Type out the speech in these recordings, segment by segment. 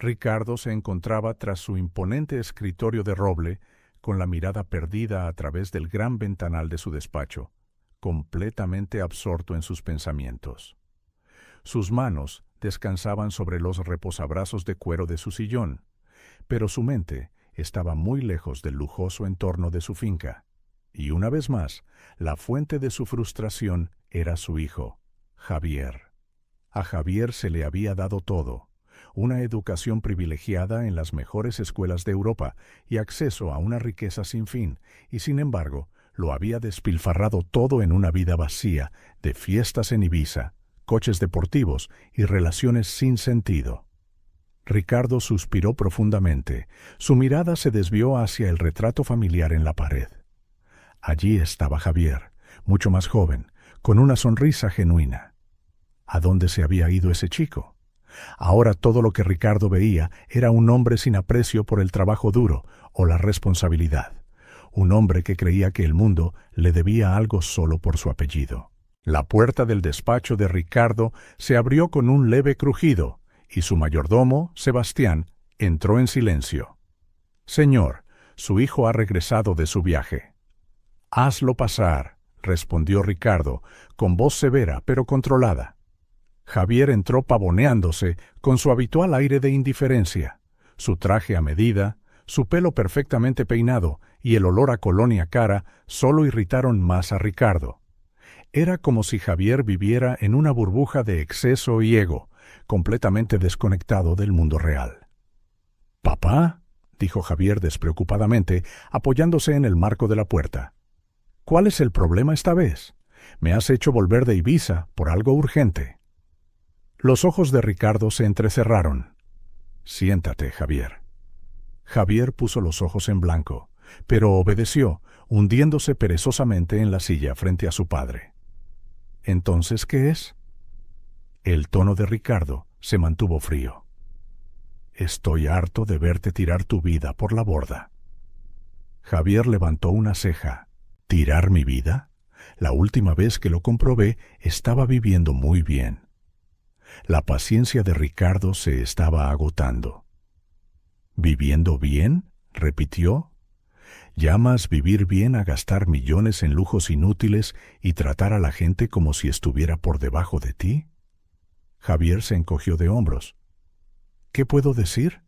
Ricardo se encontraba tras su imponente escritorio de roble, con la mirada perdida a través del gran ventanal de su despacho, completamente absorto en sus pensamientos. Sus manos descansaban sobre los reposabrazos de cuero de su sillón, pero su mente estaba muy lejos del lujoso entorno de su finca. Y una vez más, la fuente de su frustración era su hijo, Javier. A Javier se le había dado todo: una educación privilegiada en las mejores escuelas de Europa y acceso a una riqueza sin fin, y sin embargo, lo había despilfarrado todo en una vida vacía de fiestas en Ibiza, coches deportivos y relaciones sin sentido. Ricardo suspiró profundamente. Su mirada se desvió hacia el retrato familiar en la pared. Allí estaba Javier, mucho más joven, con una sonrisa genuina. ¿A dónde se había ido ese chico? Ahora todo lo que Ricardo veía era un hombre sin aprecio por el trabajo duro o la responsabilidad. Un hombre que creía que el mundo le debía algo solo por su apellido. La puerta del despacho de Ricardo se abrió con un leve crujido, y su mayordomo, Sebastián, entró en silencio. «Señor, su hijo ha regresado de su viaje». «Hazlo pasar», respondió Ricardo, con voz severa pero controlada. Javier entró pavoneándose con su habitual aire de indiferencia. Su traje a medida, su pelo perfectamente peinado y el olor a colonia cara solo irritaron más a Ricardo. Era como si Javier viviera en una burbuja de exceso y ego, completamente desconectado del mundo real. «¿Papá?», dijo Javier despreocupadamente, apoyándose en el marco de la puerta. «¿Cuál es el problema esta vez? Me has hecho volver de Ibiza por algo urgente». Los ojos de Ricardo se entrecerraron. «Siéntate, Javier». Javier puso los ojos en blanco, pero obedeció, hundiéndose perezosamente en la silla frente a su padre. «¿Entonces qué es?». El tono de Ricardo se mantuvo frío. «Estoy harto de verte tirar tu vida por la borda». Javier levantó una ceja. «¿Tirar mi vida? La última vez que lo comprobé estaba viviendo muy bien». La paciencia de Ricardo se estaba agotando. «¿Viviendo bien?», repitió. «¿Llamas vivir bien a gastar millones en lujos inútiles y tratar a la gente como si estuviera por debajo de ti?». Javier se encogió de hombros. «¿Qué puedo decir?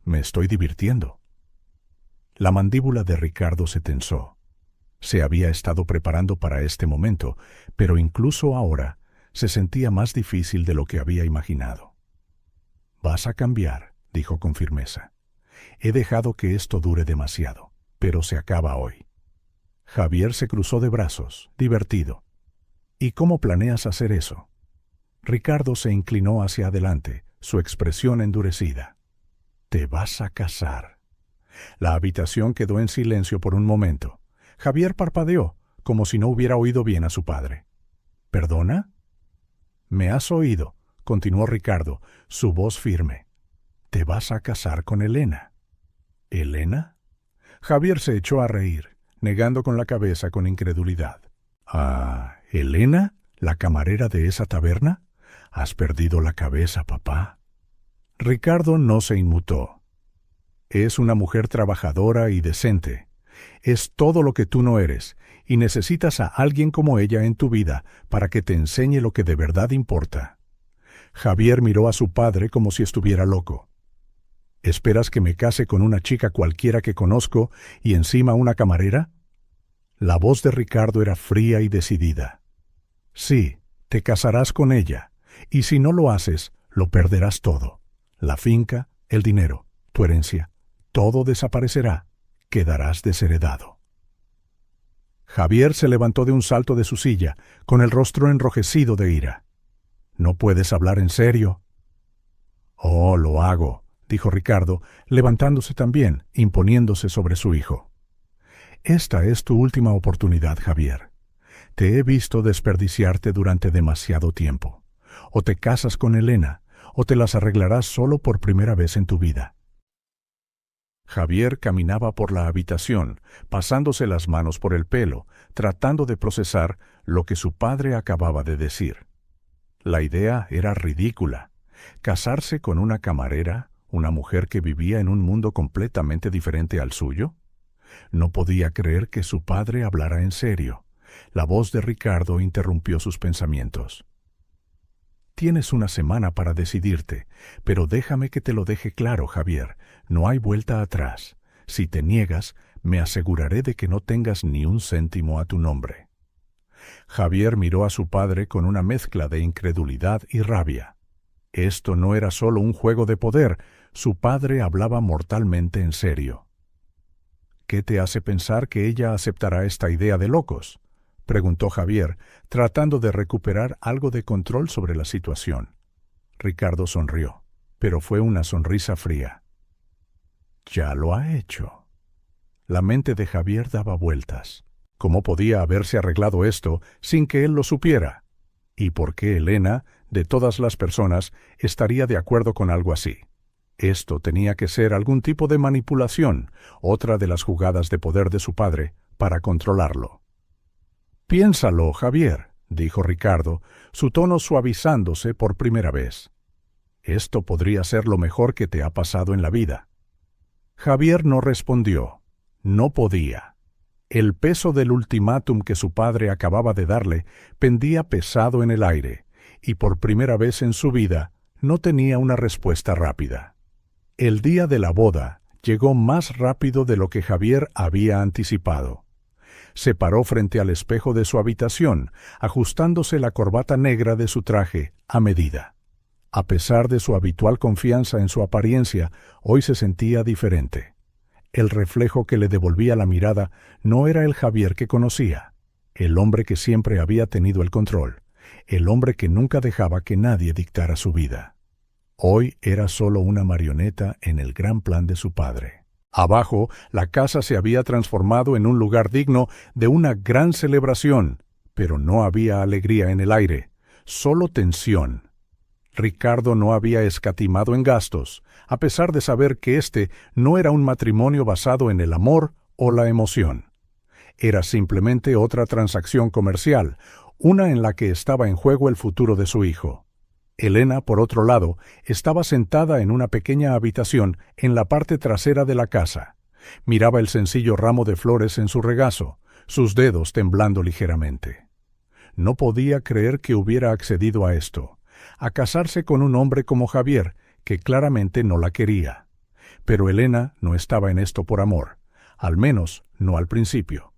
Me estoy divirtiendo». La mandíbula de Ricardo se tensó. Se había estado preparando para este momento, pero incluso ahora se sentía más difícil de lo que había imaginado. «Vas a cambiar», dijo con firmeza. «He dejado que esto dure demasiado, pero se acaba hoy». Javier se cruzó de brazos, divertido. «¿Y cómo planeas hacer eso?». Ricardo se inclinó hacia adelante, su expresión endurecida. «Te vas a casar». La habitación quedó en silencio por un momento. Javier parpadeó, como si no hubiera oído bien a su padre. «¿Perdona?». «Me has oído», continuó Ricardo, su voz firme. «Te vas a casar con Elena». «¿Elena?». Javier se echó a reír, negando con la cabeza con incredulidad. «¿Ah, Elena, la camarera de esa taberna? Has perdido la cabeza, papá». Ricardo no se inmutó. «Es una mujer trabajadora y decente. Es todo lo que tú no eres, y necesitas a alguien como ella en tu vida para que te enseñe lo que de verdad importa». Javier miró a su padre como si estuviera loco. «¿Esperas que me case con una chica cualquiera que conozco y encima una camarera?». La voz de Ricardo era fría y decidida. «Sí, te casarás con ella, y si no lo haces, lo perderás todo. La finca, el dinero, tu herencia, todo desaparecerá. Quedarás desheredado». Javier se levantó de un salto de su silla, con el rostro enrojecido de ira. «¿No puedes hablar en serio?». «Oh, lo hago», dijo Ricardo, levantándose también, imponiéndose sobre su hijo. «Esta es tu última oportunidad, Javier. Te he visto desperdiciarte durante demasiado tiempo. O te casas con Elena, o te las arreglarás solo por primera vez en tu vida». Javier caminaba por la habitación, pasándose las manos por el pelo, tratando de procesar lo que su padre acababa de decir. La idea era ridícula. Casarse con una camarera, ¿Una mujer que vivía en un mundo completamente diferente al suyo? No podía creer que su padre hablara en serio. La voz de Ricardo interrumpió sus pensamientos. Tienes una semana para decidirte, pero déjame que te lo deje claro, Javier. No hay vuelta atrás. Si te niegas, me aseguraré de que no tengas ni un céntimo a tu nombre. Javier miró a su padre con una mezcla de incredulidad y rabia. Esto no era solo un juego de poder, su padre hablaba mortalmente en serio. ¿Qué te hace pensar que ella aceptará esta idea de locos?, preguntó Javier, tratando de recuperar algo de control sobre la situación. Ricardo sonrió, pero fue una sonrisa fría. Ya lo ha hecho. La mente de Javier daba vueltas. ¿Cómo podía haberse arreglado esto sin que él lo supiera? ¿Y por qué Elena, de todas las personas, estaría de acuerdo con algo así? Esto tenía que ser algún tipo de manipulación, otra de las jugadas de poder de su padre, para controlarlo. «Piénsalo, Javier», dijo Ricardo, su tono suavizándose por primera vez. «Esto podría ser lo mejor que te ha pasado en la vida». Javier no respondió. No podía. El peso del ultimátum que su padre acababa de darle pendía pesado en el aire, y por primera vez en su vida no tenía una respuesta rápida. El día de la boda llegó más rápido de lo que Javier había anticipado. Se paró frente al espejo de su habitación, ajustándose la corbata negra de su traje a medida. A pesar de su habitual confianza en su apariencia, hoy se sentía diferente. El reflejo que le devolvía la mirada no era el Javier que conocía, el hombre que siempre había tenido el control, el hombre que nunca dejaba que nadie dictara su vida. Hoy era solo una marioneta en el gran plan de su padre. Abajo, la casa se había transformado en un lugar digno de una gran celebración, pero no había alegría en el aire, solo tensión. Ricardo no había escatimado en gastos, a pesar de saber que este no era un matrimonio basado en el amor o la emoción. Era simplemente otra transacción comercial, una en la que estaba en juego el futuro de su hijo. Elena, por otro lado, estaba sentada en una pequeña habitación en la parte trasera de la casa. Miraba el sencillo ramo de flores en su regazo, sus dedos temblando ligeramente. No podía creer que hubiera accedido a esto, a casarse con un hombre como Javier, que claramente no la quería. Pero Elena no estaba en esto por amor, al menos no al principio.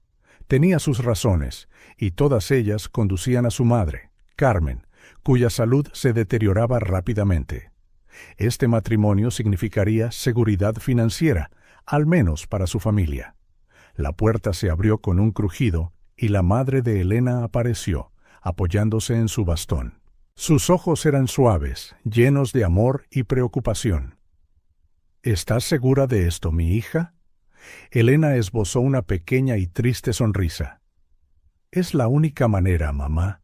Tenía sus razones, y todas ellas conducían a su madre, Carmen, cuya salud se deterioraba rápidamente. Este matrimonio significaría seguridad financiera, al menos para su familia. La puerta se abrió con un crujido y la madre de Elena apareció, apoyándose en su bastón. Sus ojos eran suaves, llenos de amor y preocupación. ¿Estás segura de esto, mi hija? Elena esbozó una pequeña y triste sonrisa. Es la única manera, mamá.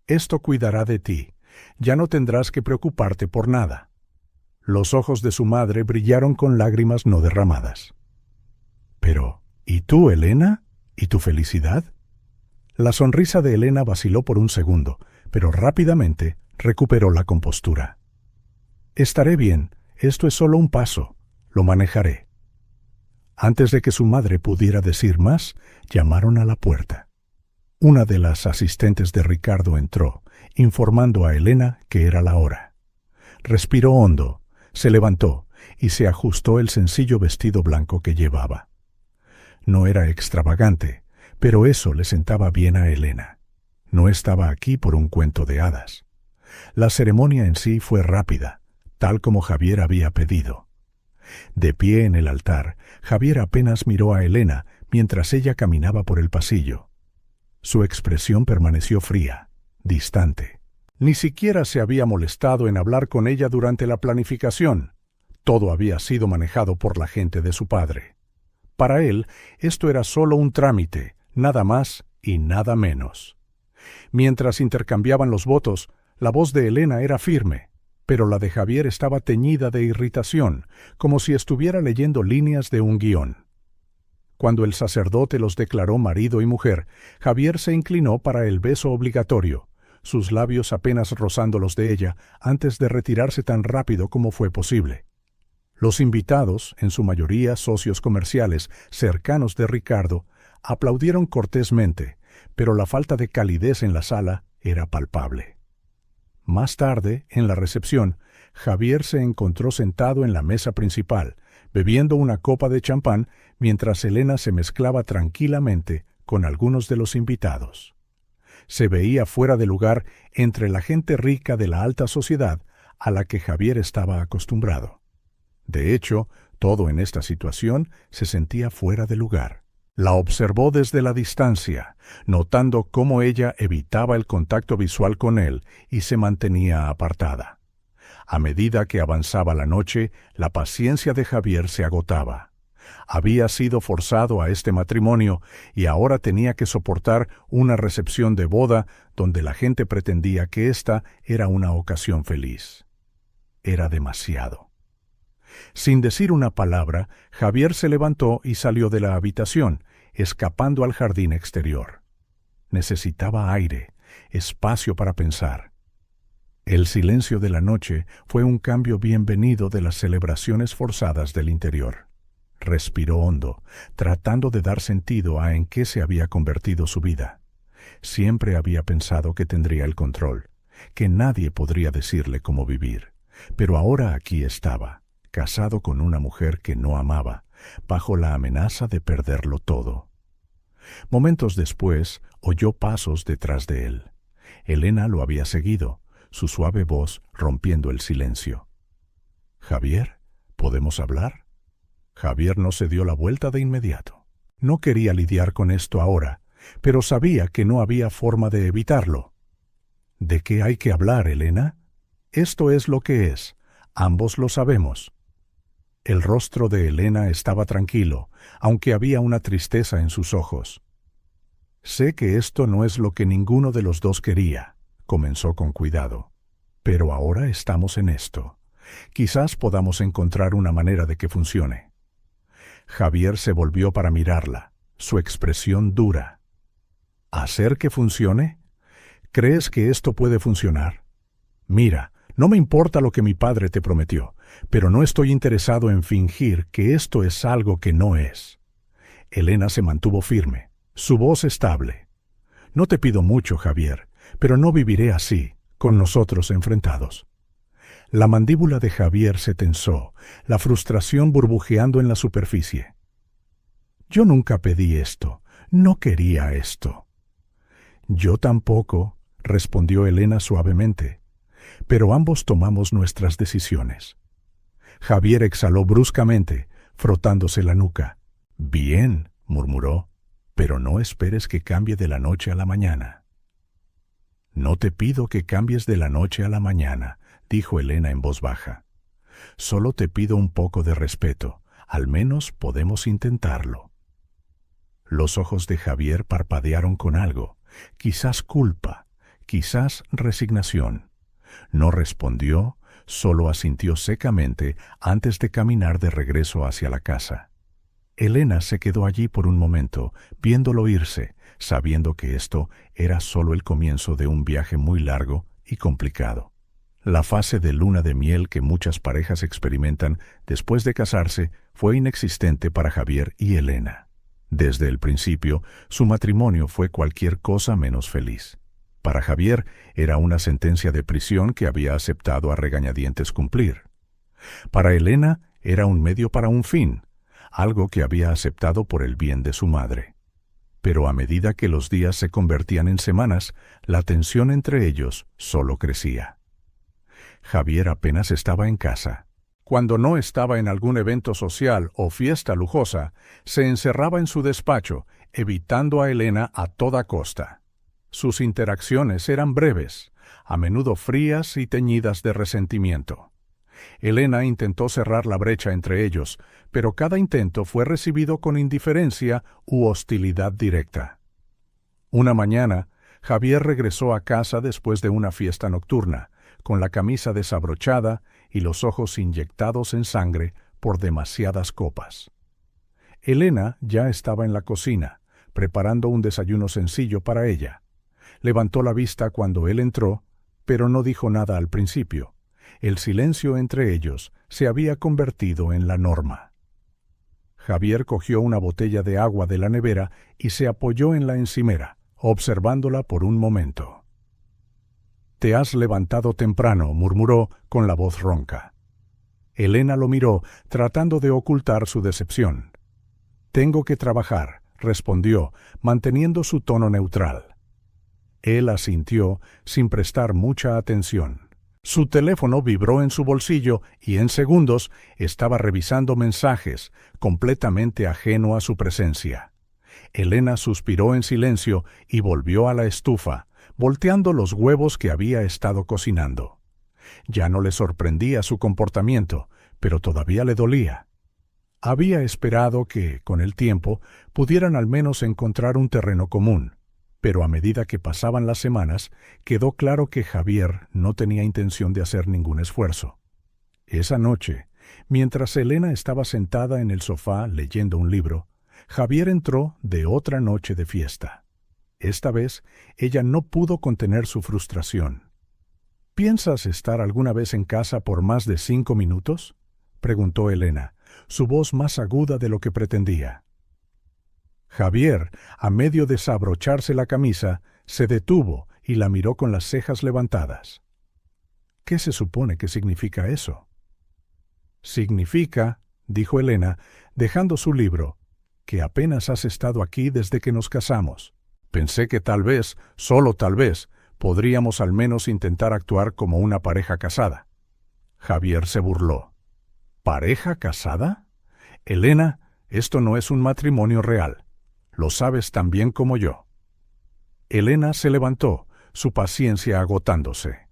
Esto cuidará de ti. Ya no tendrás que preocuparte por nada. Los ojos de su madre brillaron con lágrimas no derramadas. Pero, ¿y tú, Elena? ¿Y tu felicidad? La sonrisa de Elena vaciló por un segundo, pero rápidamente recuperó la compostura. Estaré bien, esto es solo un paso, lo manejaré. Antes de que su madre pudiera decir más, llamaron a la puerta. Una de las asistentes de Ricardo entró, informando a Elena que era la hora. Respiró hondo, se levantó y se ajustó el sencillo vestido blanco que llevaba. No era extravagante, pero eso le sentaba bien a Elena. No estaba aquí por un cuento de hadas. La ceremonia en sí fue rápida, tal como Javier había pedido. De pie en el altar, Javier apenas miró a Elena mientras ella caminaba por el pasillo. Su expresión permaneció fría, distante. Ni siquiera se había molestado en hablar con ella durante la planificación. Todo había sido manejado por la gente de su padre. Para él, esto era solo un trámite, nada más y nada menos. Mientras intercambiaban los votos, la voz de Elena era firme, pero la de Javier estaba teñida de irritación, como si estuviera leyendo líneas de un guión. Cuando el sacerdote los declaró marido y mujer, Javier se inclinó para el beso obligatorio, sus labios apenas rozando los de ella antes de retirarse tan rápido como fue posible. Los invitados, en su mayoría socios comerciales cercanos de Ricardo, aplaudieron cortésmente, pero la falta de calidez en la sala era palpable. Más tarde, en la recepción, Javier se encontró sentado en la mesa principal, bebiendo una copa de champán mientras Elena se mezclaba tranquilamente con algunos de los invitados. Se veía fuera de lugar entre la gente rica de la alta sociedad a la que Javier estaba acostumbrado. De hecho, todo en esta situación se sentía fuera de lugar. La observó desde la distancia, notando cómo ella evitaba el contacto visual con él y se mantenía apartada. A medida que avanzaba la noche, la paciencia de Javier se agotaba. Había sido forzado a este matrimonio y ahora tenía que soportar una recepción de boda donde la gente pretendía que esta era una ocasión feliz. Era demasiado. Sin decir una palabra, Javier se levantó y salió de la habitación, escapando al jardín exterior. Necesitaba aire, espacio para pensar. El silencio de la noche fue un cambio bienvenido de las celebraciones forzadas del interior. Respiró hondo, tratando de dar sentido a en qué se había convertido su vida. Siempre había pensado que tendría el control, que nadie podría decirle cómo vivir. Pero ahora aquí estaba, casado con una mujer que no amaba, bajo la amenaza de perderlo todo. Momentos después, oyó pasos detrás de él. Elena lo había seguido, su suave voz rompiendo el silencio. «Javier, ¿podemos hablar?» Javier no se dio la vuelta de inmediato. No quería lidiar con esto ahora, pero sabía que no había forma de evitarlo. ¿De qué hay que hablar, Elena? Esto es lo que es. Ambos lo sabemos. El rostro de Elena estaba tranquilo, aunque había una tristeza en sus ojos. «Sé que esto no es lo que ninguno de los dos quería», comenzó con cuidado. «Pero ahora estamos en esto. Quizás podamos encontrar una manera de que funcione». Javier se volvió para mirarla, su expresión dura. «¿Hacer que funcione? ¿Crees que esto puede funcionar? Mira, no me importa lo que mi padre te prometió, pero no estoy interesado en fingir que esto es algo que no es». Elena se mantuvo firme, su voz estable. «No te pido mucho, Javier, pero no viviré así, con nosotros enfrentados». La mandíbula de Javier se tensó, la frustración burbujeando en la superficie. «Yo nunca pedí esto, no quería esto». «Yo tampoco», respondió Elena suavemente, «pero ambos tomamos nuestras decisiones». Javier exhaló bruscamente, frotándose la nuca. «Bien», murmuró, «pero no esperes que cambie de la noche a la mañana». «No te pido que cambies de la noche a la mañana», dijo Elena en voz baja. «Solo te pido un poco de respeto. Al menos podemos intentarlo». Los ojos de Javier parpadearon con algo, quizás culpa, quizás resignación. No respondió, solo asintió secamente antes de caminar de regreso hacia la casa. Elena se quedó allí por un momento, viéndolo irse, sabiendo que esto era solo el comienzo de un viaje muy largo y complicado. La fase de luna de miel que muchas parejas experimentan después de casarse fue inexistente para Javier y Elena. Desde el principio, su matrimonio fue cualquier cosa menos feliz. Para Javier era una sentencia de prisión que había aceptado a regañadientes cumplir. Para Elena era un medio para un fin, algo que había aceptado por el bien de su madre. Pero a medida que los días se convertían en semanas, la tensión entre ellos solo crecía. Javier apenas estaba en casa. Cuando no estaba en algún evento social o fiesta lujosa, se encerraba en su despacho, evitando a Elena a toda costa. Sus interacciones eran breves, a menudo frías y teñidas de resentimiento. Elena intentó cerrar la brecha entre ellos, pero cada intento fue recibido con indiferencia u hostilidad directa. Una mañana, Javier regresó a casa después de una fiesta nocturna, con la camisa desabrochada y los ojos inyectados en sangre por demasiadas copas. Elena ya estaba en la cocina, preparando un desayuno sencillo para ella. Levantó la vista cuando él entró, pero no dijo nada al principio. El silencio entre ellos se había convertido en la norma. Javier cogió una botella de agua de la nevera y se apoyó en la encimera, observándola por un momento. «Te has levantado temprano», murmuró con la voz ronca. Elena lo miró, tratando de ocultar su decepción. «Tengo que trabajar», respondió, manteniendo su tono neutral. Él asintió sin prestar mucha atención. Su teléfono vibró en su bolsillo y en segundos estaba revisando mensajes, completamente ajeno a su presencia. Elena suspiró en silencio y volvió a la estufa, volteando los huevos que había estado cocinando. Ya no le sorprendía su comportamiento, pero todavía le dolía. Había esperado que, con el tiempo, pudieran al menos encontrar un terreno común, pero a medida que pasaban las semanas, quedó claro que Javier no tenía intención de hacer ningún esfuerzo. Esa noche, mientras Elena estaba sentada en el sofá leyendo un libro, Javier entró de otra noche de fiesta. Esta vez, ella no pudo contener su frustración. «¿Piensas estar alguna vez en casa por más de 5 minutos?» preguntó Elena, su voz más aguda de lo que pretendía. Javier, a medio de desabrocharse la camisa, se detuvo y la miró con las cejas levantadas. «¿Qué se supone que significa eso?» «Significa», dijo Elena, dejando su libro, «que apenas has estado aquí desde que nos casamos. Pensé que tal vez, solo tal vez, podríamos al menos intentar actuar como una pareja casada». Javier se burló. «¿Pareja casada? Elena, esto no es un matrimonio real. Lo sabes tan bien como yo». Elena se levantó, su paciencia agotándose.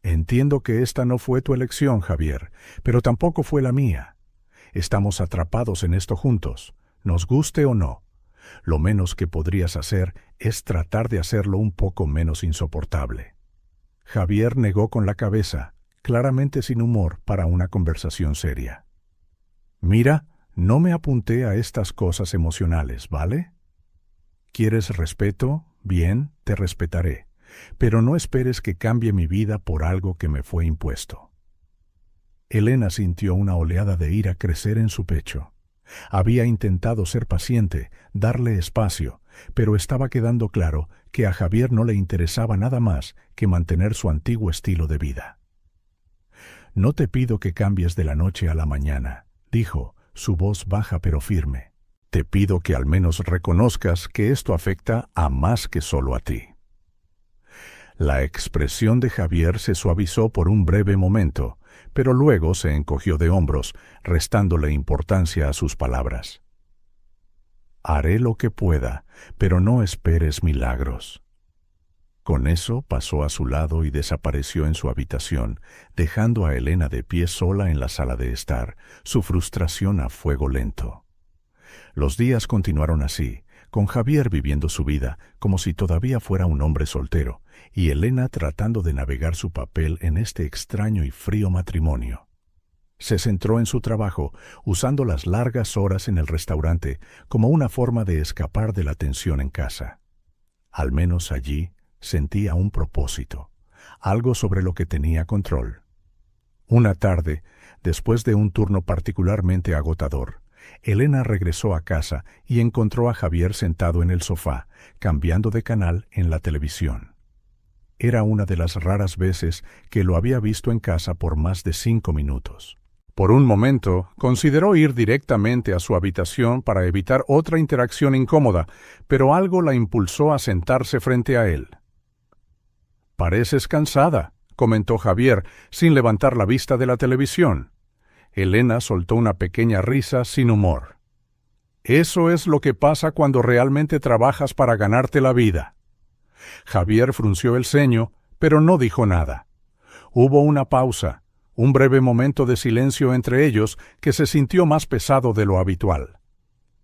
«Entiendo que esta no fue tu elección, Javier, pero tampoco fue la mía. Estamos atrapados en esto juntos, nos guste o no. Lo menos que podrías hacer es tratar de hacerlo un poco menos insoportable». Javier negó con la cabeza, claramente sin humor para una conversación seria. «Mira, no me apunté a estas cosas emocionales, ¿vale? ¿Quieres respeto? Bien, te respetaré, pero no esperes que cambie mi vida por algo que me fue impuesto». Elena sintió una oleada de ira crecer en su pecho. Había intentado ser paciente, darle espacio, pero estaba quedando claro que a Javier no le interesaba nada más que mantener su antiguo estilo de vida. «No te pido que cambies de la noche a la mañana», dijo, su voz baja pero firme. «Te pido que al menos reconozcas que esto afecta a más que solo a ti». La expresión de Javier se suavizó por un breve momento, pero luego se encogió de hombros, restándole importancia a sus palabras. «Haré lo que pueda, pero no esperes milagros». Con eso pasó a su lado y desapareció en su habitación, dejando a Elena de pie sola en la sala de estar, su frustración a fuego lento. Los días continuaron así, con Javier viviendo su vida como si todavía fuera un hombre soltero, y Elena tratando de navegar su papel en este extraño y frío matrimonio. Se centró en su trabajo, usando las largas horas en el restaurante como una forma de escapar de la tensión en casa. Al menos allí sentía un propósito, algo sobre lo que tenía control. Una tarde, después de un turno particularmente agotador, Elena regresó a casa y encontró a Javier sentado en el sofá, cambiando de canal en la televisión. Era una de las raras veces que lo había visto en casa por más de 5 minutos. Por un momento, consideró ir directamente a su habitación para evitar otra interacción incómoda, pero algo la impulsó a sentarse frente a él. «Pareces cansada», comentó Javier, sin levantar la vista de la televisión. Elena soltó una pequeña risa sin humor. «Eso es lo que pasa cuando realmente trabajas para ganarte la vida». Javier frunció el ceño, pero no dijo nada. Hubo una pausa, un breve momento de silencio entre ellos que se sintió más pesado de lo habitual.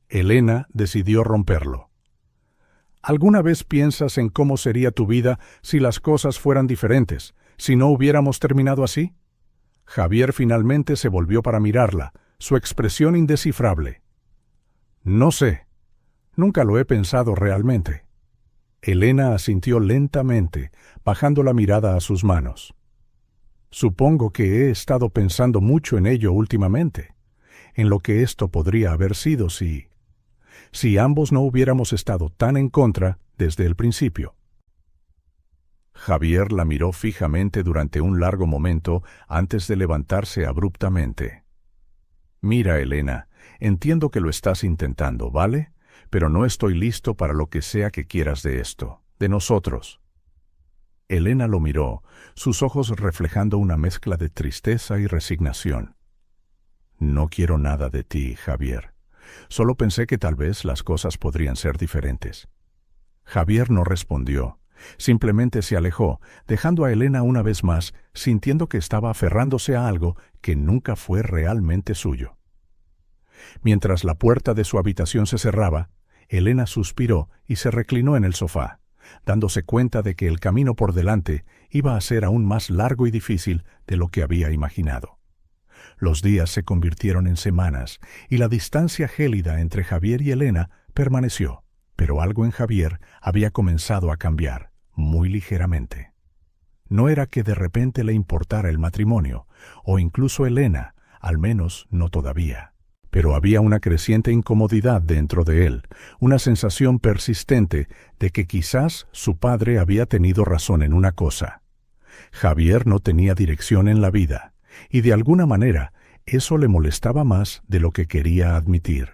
Elena decidió romperlo. ¿Alguna vez piensas en cómo sería tu vida si las cosas fueran diferentes, si no hubiéramos terminado así? Javier finalmente se volvió para mirarla, su expresión indescifrable. «No sé. Nunca lo he pensado realmente». Elena asintió lentamente, bajando la mirada a sus manos. Supongo que he estado pensando mucho en ello últimamente, en lo que esto podría haber sido si ambos no hubiéramos estado tan en contra desde el principio. Javier la miró fijamente durante un largo momento antes de levantarse abruptamente. Mira, Elena, entiendo que lo estás intentando, ¿vale? Pero no estoy listo para lo que sea que quieras de esto, de nosotros. Elena lo miró, sus ojos reflejando una mezcla de tristeza y resignación. No quiero nada de ti, Javier. Solo pensé que tal vez las cosas podrían ser diferentes. Javier no respondió. Simplemente se alejó, dejando a Elena una vez más, sintiendo que estaba aferrándose a algo que nunca fue realmente suyo. Mientras la puerta de su habitación se cerraba, Elena suspiró y se reclinó en el sofá, dándose cuenta de que el camino por delante iba a ser aún más largo y difícil de lo que había imaginado. Los días se convirtieron en semanas y la distancia gélida entre Javier y Elena permaneció, pero algo en Javier había comenzado a cambiar, muy ligeramente. No era que de repente le importara el matrimonio, o incluso Elena, al menos no todavía. Pero había una creciente incomodidad dentro de él, una sensación persistente de que quizás su padre había tenido razón en una cosa. Javier no tenía dirección en la vida, y de alguna manera eso le molestaba más de lo que quería admitir.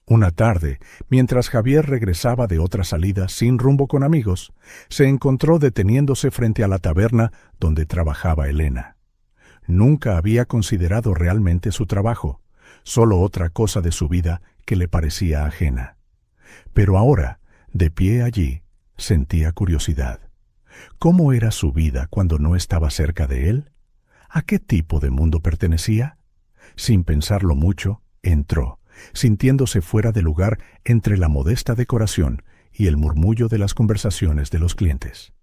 Una tarde, mientras Javier regresaba de otra salida sin rumbo con amigos, se encontró deteniéndose frente a la taberna donde trabajaba Elena. Nunca había considerado realmente su trabajo, solo otra cosa de su vida que le parecía ajena. Pero ahora, de pie allí, sentía curiosidad. ¿Cómo era su vida cuando no estaba cerca de él? ¿A qué tipo de mundo pertenecía? Sin pensarlo mucho, entró, sintiéndose fuera de lugar entre la modesta decoración y el murmullo de las conversaciones de los clientes.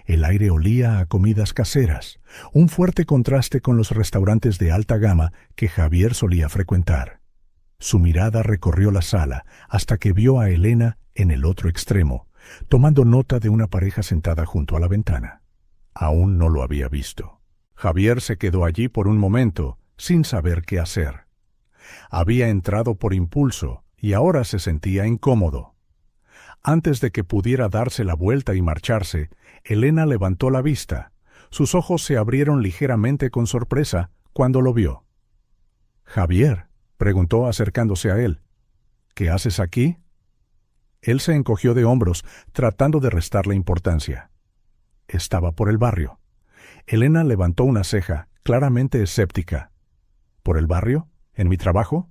El aire olía a comidas caseras, un fuerte contraste con los restaurantes de alta gama que Javier solía frecuentar. Su mirada recorrió la sala hasta que vio a Elena en el otro extremo, tomando nota de una pareja sentada junto a la ventana. Aún no lo había visto. Javier se quedó allí por un momento, sin saber qué hacer. Había entrado por impulso y ahora se sentía incómodo. Antes de que pudiera darse la vuelta y marcharse, Elena levantó la vista. Sus ojos se abrieron ligeramente con sorpresa cuando lo vio. «Javier», preguntó acercándose a él, «¿qué haces aquí?» Él se encogió de hombros, tratando de restarle importancia. Estaba por el barrio. Elena levantó una ceja, claramente escéptica. «¿Por el barrio? ¿En mi trabajo?»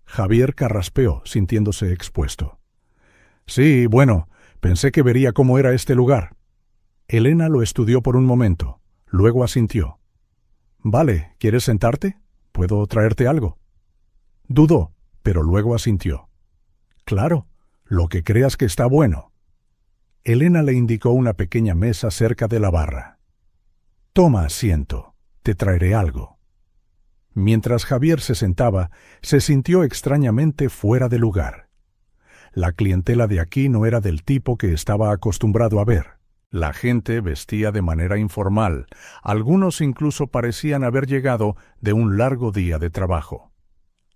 Javier carraspeó, sintiéndose expuesto. «Sí, bueno, pensé que vería cómo era este lugar». Elena lo estudió por un momento, luego asintió. «Vale, ¿quieres sentarte? ¿Puedo traerte algo?» Dudó, pero luego asintió. «Claro, lo que creas que está bueno». Elena le indicó una pequeña mesa cerca de la barra. «Toma asiento, te traeré algo». Mientras Javier se sentaba, se sintió extrañamente fuera de lugar. La clientela de aquí no era del tipo que estaba acostumbrado a ver. La gente vestía de manera informal, algunos incluso parecían haber llegado de un largo día de trabajo.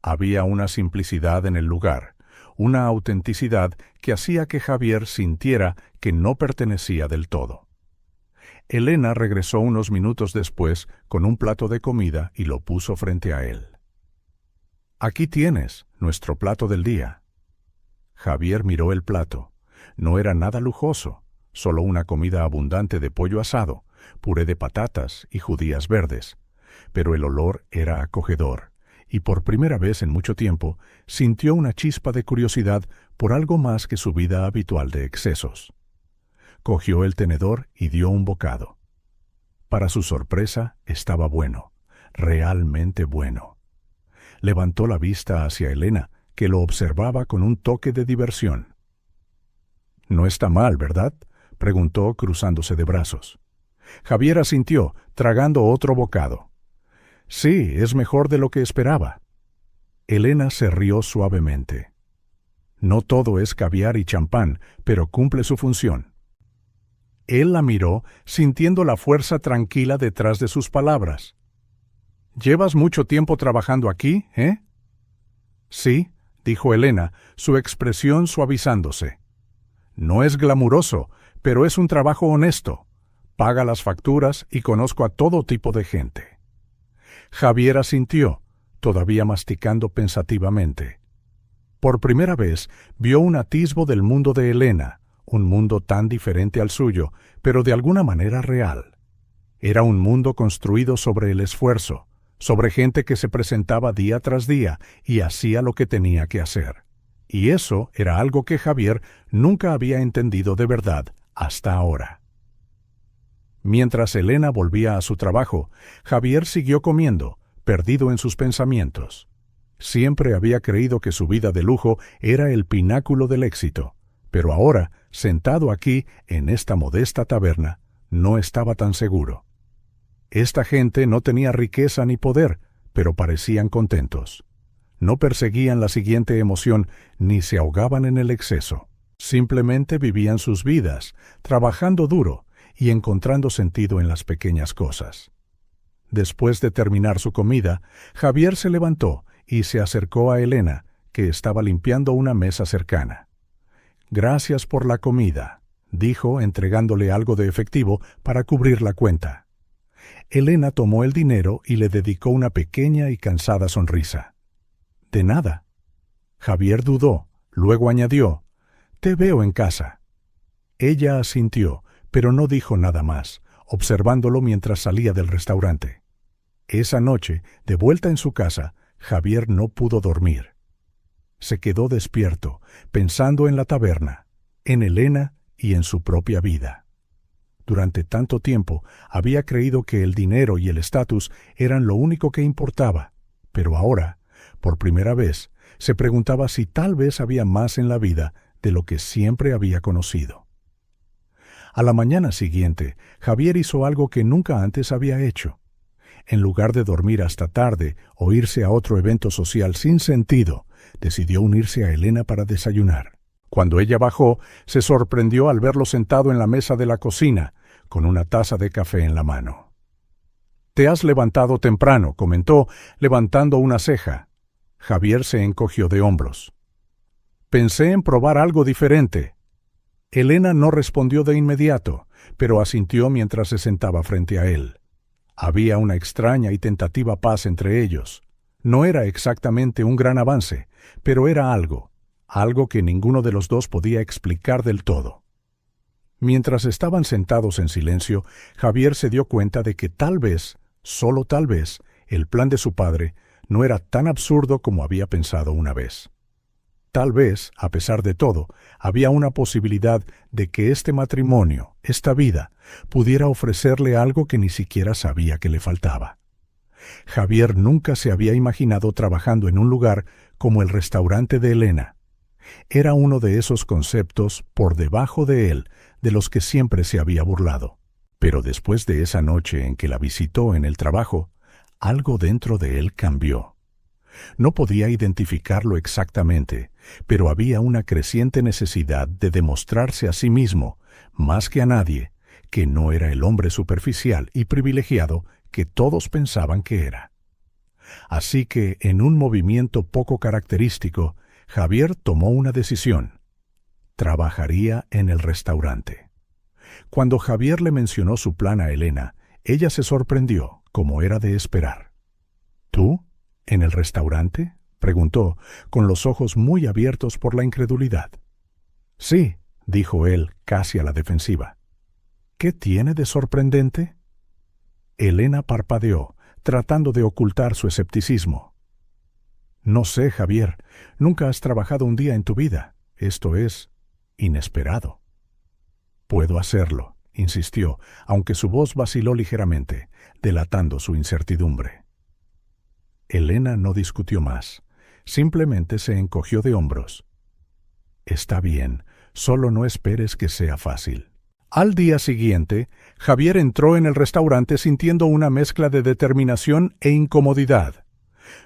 Había una simplicidad en el lugar, una autenticidad que hacía que Javier sintiera que no pertenecía del todo. Elena regresó unos minutos después con un plato de comida y lo puso frente a él. «Aquí tienes, nuestro plato del día». Javier miró el plato. No era nada lujoso, solo una comida abundante de pollo asado, puré de patatas y judías verdes. Pero el olor era acogedor, y por primera vez en mucho tiempo sintió una chispa de curiosidad por algo más que su vida habitual de excesos. Cogió el tenedor y dio un bocado. Para su sorpresa, estaba bueno, realmente bueno. Levantó la vista hacia Elena, que lo observaba con un toque de diversión. «No está mal, ¿verdad?», preguntó cruzándose de brazos. Javier asintió, tragando otro bocado. «Sí, es mejor de lo que esperaba». Elena se rió suavemente. «No todo es caviar y champán, pero cumple su función». Él la miró, sintiendo la fuerza tranquila detrás de sus palabras. «¿Llevas mucho tiempo trabajando aquí, eh?» «Sí», dijo Elena, su expresión suavizándose. «No es glamuroso, pero es un trabajo honesto. Paga las facturas y conozco a todo tipo de gente». Javier asintió, todavía masticando pensativamente. Por primera vez vio un atisbo del mundo de Elena, un mundo tan diferente al suyo, pero de alguna manera real. Era un mundo construido sobre el esfuerzo, sobre gente que se presentaba día tras día y hacía lo que tenía que hacer. Y eso era algo que Javier nunca había entendido de verdad hasta ahora. Mientras Elena volvía a su trabajo, Javier siguió comiendo, perdido en sus pensamientos. Siempre había creído que su vida de lujo era el pináculo del éxito, pero ahora, sentado aquí, en esta modesta taberna, no estaba tan seguro. Esta gente no tenía riqueza ni poder, pero parecían contentos. No perseguían la siguiente emoción ni se ahogaban en el exceso. Simplemente vivían sus vidas, trabajando duro y encontrando sentido en las pequeñas cosas. Después de terminar su comida, Javier se levantó y se acercó a Elena, que estaba limpiando una mesa cercana. «Gracias por la comida», dijo, entregándole algo de efectivo para cubrir la cuenta. Elena tomó el dinero y le dedicó una pequeña y cansada sonrisa. «De nada». Javier dudó, luego añadió, «Te veo en casa». Ella asintió, pero no dijo nada más, observándolo mientras salía del restaurante. Esa noche, de vuelta en su casa, Javier no pudo dormir. Se quedó despierto, pensando en la taberna, en Elena y en su propia vida. Durante tanto tiempo había creído que el dinero y el estatus eran lo único que importaba, pero ahora, por primera vez, se preguntaba si tal vez había más en la vida de lo que siempre había conocido. A la mañana siguiente, Javier hizo algo que nunca antes había hecho. En lugar de dormir hasta tarde o irse a otro evento social sin sentido, decidió unirse a Elena para desayunar. Cuando ella bajó, se sorprendió al verlo sentado en la mesa de la cocina, con una taza de café en la mano. «Te has levantado temprano», comentó, levantando una ceja. Javier se encogió de hombros. «Pensé en probar algo diferente». Elena no respondió de inmediato, pero asintió mientras se sentaba frente a él. Había una extraña y tentativa paz entre ellos. No era exactamente un gran avance, pero era algo que ninguno de los dos podía explicar del todo. Mientras estaban sentados en silencio, Javier se dio cuenta de que tal vez, solo tal vez, el plan de su padre no era tan absurdo como había pensado una vez. Tal vez, a pesar de todo, había una posibilidad de que este matrimonio, esta vida, pudiera ofrecerle algo que ni siquiera sabía que le faltaba. Javier nunca se había imaginado trabajando en un lugar como el restaurante de Elena. Era uno de esos conceptos por debajo de él, de los que siempre se había burlado. Pero después de esa noche en que la visitó en el trabajo, algo dentro de él cambió. No podía identificarlo exactamente, pero había una creciente necesidad de demostrarse a sí mismo, más que a nadie, que no era el hombre superficial y privilegiado que todos pensaban que era. Así que, en un movimiento poco característico, Javier tomó una decisión. Trabajaría en el restaurante. Cuando Javier le mencionó su plan a Elena, ella se sorprendió, como era de esperar. «¿Tú? ¿En el restaurante?», preguntó, con los ojos muy abiertos por la incredulidad. «Sí», dijo él, casi a la defensiva. «¿Qué tiene de sorprendente?». Elena parpadeó, tratando de ocultar su escepticismo. «No sé, Javier, nunca has trabajado un día en tu vida. Esto es inesperado». «Puedo hacerlo», insistió, aunque su voz vaciló ligeramente, delatando su incertidumbre. Elena no discutió más. Simplemente se encogió de hombros. «Está bien, solo no esperes que sea fácil». Al día siguiente, Javier entró en el restaurante sintiendo una mezcla de determinación e incomodidad.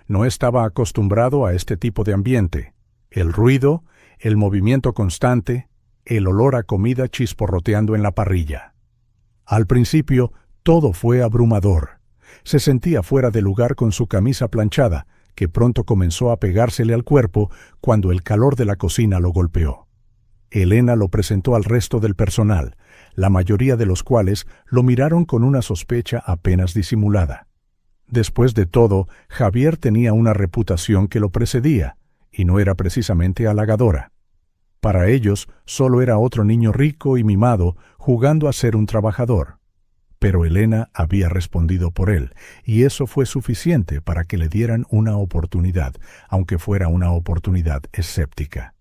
No estaba acostumbrado a este tipo de ambiente. El ruido, el movimiento constante, el olor a comida chisporroteando en la parrilla. Al principio, todo fue abrumador. Se sentía fuera de lugar con su camisa planchada, que pronto comenzó a pegársele al cuerpo cuando el calor de la cocina lo golpeó. Elena lo presentó al resto del personal, la mayoría de los cuales lo miraron con una sospecha apenas disimulada. Después de todo, Javier tenía una reputación que lo precedía, y no era precisamente halagadora. Para ellos, solo era otro niño rico y mimado jugando a ser un trabajador. Pero Elena había respondido por él, y eso fue suficiente para que le dieran una oportunidad, aunque fuera una oportunidad escéptica.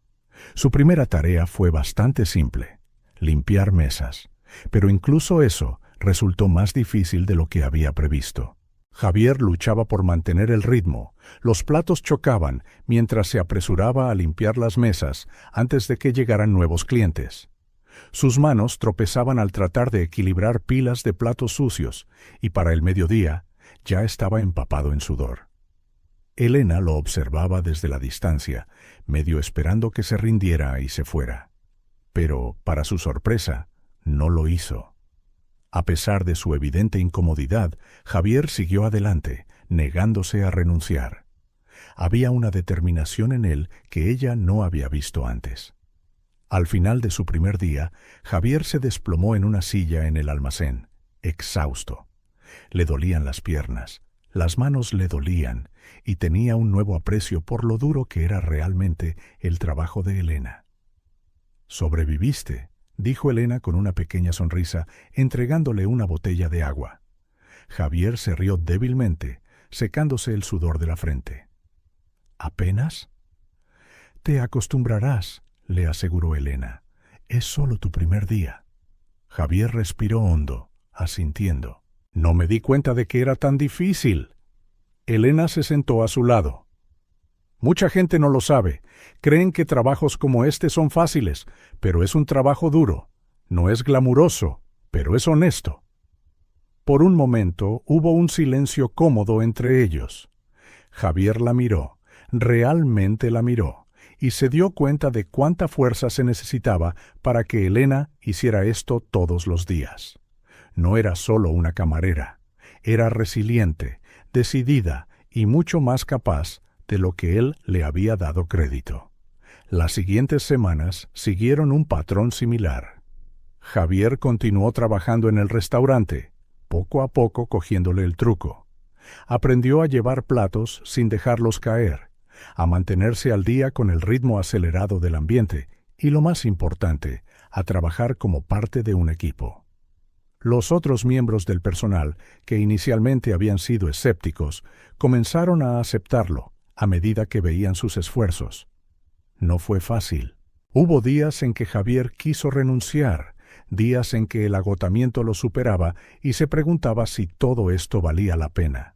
Su primera tarea fue bastante simple: limpiar mesas. Pero incluso eso resultó más difícil de lo que había previsto. Javier luchaba por mantener el ritmo. Los platos chocaban mientras se apresuraba a limpiar las mesas antes de que llegaran nuevos clientes. Sus manos tropezaban al tratar de equilibrar pilas de platos sucios, y para el mediodía ya estaba empapado en sudor. Elena lo observaba desde la distancia, medio esperando que se rindiera y se fuera. Pero, para su sorpresa, no lo hizo. A pesar de su evidente incomodidad, Javier siguió adelante, negándose a renunciar. Había una determinación en él que ella no había visto antes. Al final de su primer día, Javier se desplomó en una silla en el almacén, exhausto. Le dolían las piernas, las manos le dolían, y tenía un nuevo aprecio por lo duro que era realmente el trabajo de Elena. «Sobreviviste», dijo Elena con una pequeña sonrisa, entregándole una botella de agua. Javier se rió débilmente, secándose el sudor de la frente. «¿Apenas?» «Te acostumbrarás», le aseguró Elena. «Es solo tu primer día». Javier respiró hondo, asintiendo. «No me di cuenta de que era tan difícil». Elena se sentó a su lado. «Mucha gente no lo sabe. Creen que trabajos como este son fáciles, pero es un trabajo duro. No es glamuroso, pero es honesto». Por un momento hubo un silencio cómodo entre ellos. Javier la miró, realmente la miró, y se dio cuenta de cuánta fuerza se necesitaba para que Elena hiciera esto todos los días. No era solo una camarera, era resiliente, decidida y mucho más capaz de lo que él le había dado crédito. Las siguientes semanas siguieron un patrón similar. Javier continuó trabajando en el restaurante, poco a poco cogiéndole el truco. Aprendió a llevar platos sin dejarlos caer, a mantenerse al día con el ritmo acelerado del ambiente y, lo más importante, a trabajar como parte de un equipo. Los otros miembros del personal, que inicialmente habían sido escépticos, comenzaron a aceptarlo a medida que veían sus esfuerzos. No fue fácil. Hubo días en que Javier quiso renunciar, días en que el agotamiento lo superaba y se preguntaba si todo esto valía la pena.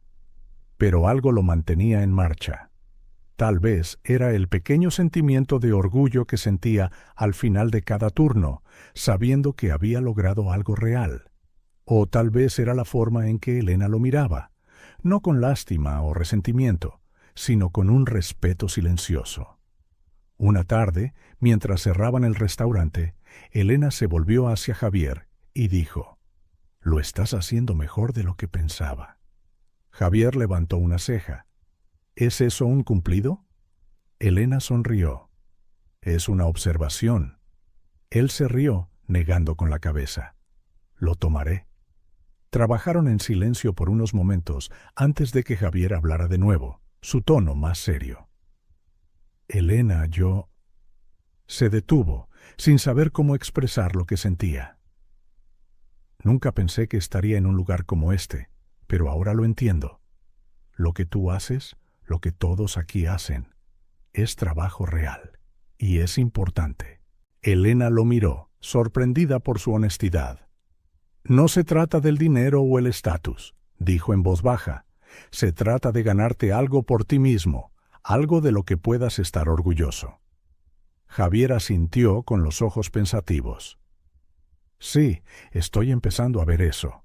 Pero algo lo mantenía en marcha. Tal vez era el pequeño sentimiento de orgullo que sentía al final de cada turno, sabiendo que había logrado algo real. O tal vez era la forma en que Elena lo miraba, no con lástima o resentimiento, sino con un respeto silencioso. Una tarde, mientras cerraban el restaurante, Elena se volvió hacia Javier y dijo: «Lo estás haciendo mejor de lo que pensaba». Javier levantó una ceja. «¿Es eso un cumplido?» Elena sonrió. «Es una observación». Él se rió, negando con la cabeza. «Lo tomaré». Trabajaron en silencio por unos momentos antes de que Javier hablara de nuevo, su tono más serio. «Elena, yo...» Se detuvo, sin saber cómo expresar lo que sentía. «Nunca pensé que estaría en un lugar como este, pero ahora lo entiendo. Lo que tú haces, lo que todos aquí hacen, es trabajo real, y es importante». Elena lo miró, sorprendida por su honestidad. «No se trata del dinero o el estatus», dijo en voz baja. «Se trata de ganarte algo por ti mismo, algo de lo que puedas estar orgulloso». Javier asintió con los ojos pensativos. «Sí, estoy empezando a ver eso».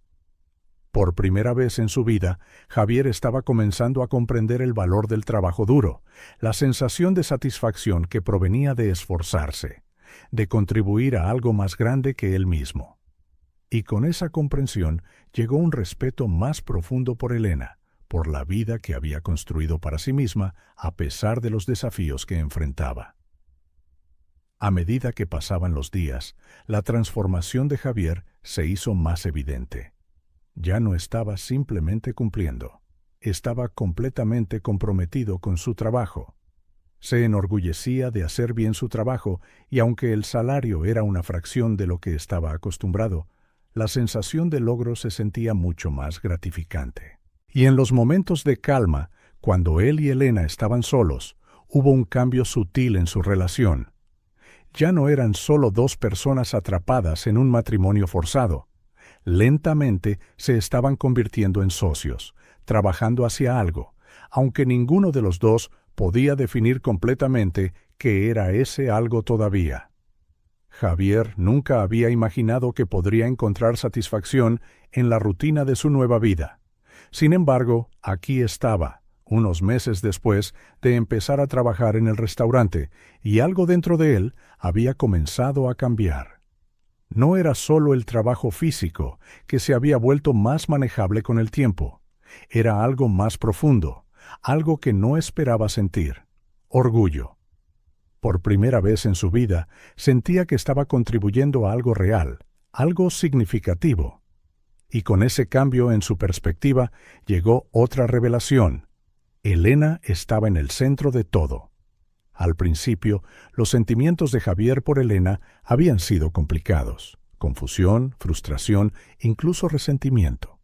Por primera vez en su vida, Javier estaba comenzando a comprender el valor del trabajo duro, la sensación de satisfacción que provenía de esforzarse, de contribuir a algo más grande que él mismo. Y con esa comprensión llegó un respeto más profundo por Elena, por la vida que había construido para sí misma a pesar de los desafíos que enfrentaba. A medida que pasaban los días, la transformación de Javier se hizo más evidente. Ya no estaba simplemente cumpliendo, estaba completamente comprometido con su trabajo. Se enorgullecía de hacer bien su trabajo y aunque el salario era una fracción de lo que estaba acostumbrado, la sensación de logro se sentía mucho más gratificante. Y en los momentos de calma, cuando él y Elena estaban solos, hubo un cambio sutil en su relación. Ya no eran solo dos personas atrapadas en un matrimonio forzado. Lentamente se estaban convirtiendo en socios, trabajando hacia algo, aunque ninguno de los dos podía definir completamente qué era ese algo todavía. Javier nunca había imaginado que podría encontrar satisfacción en la rutina de su nueva vida. Sin embargo, aquí estaba, unos meses después de empezar a trabajar en el restaurante, y algo dentro de él había comenzado a cambiar. No era solo el trabajo físico, que se había vuelto más manejable con el tiempo. Era algo más profundo, algo que no esperaba sentir: orgullo. Por primera vez en su vida, sentía que estaba contribuyendo a algo real, algo significativo. Y con ese cambio en su perspectiva llegó otra revelación. Elena estaba en el centro de todo. Al principio, los sentimientos de Javier por Elena habían sido complicados: confusión, frustración, incluso resentimiento.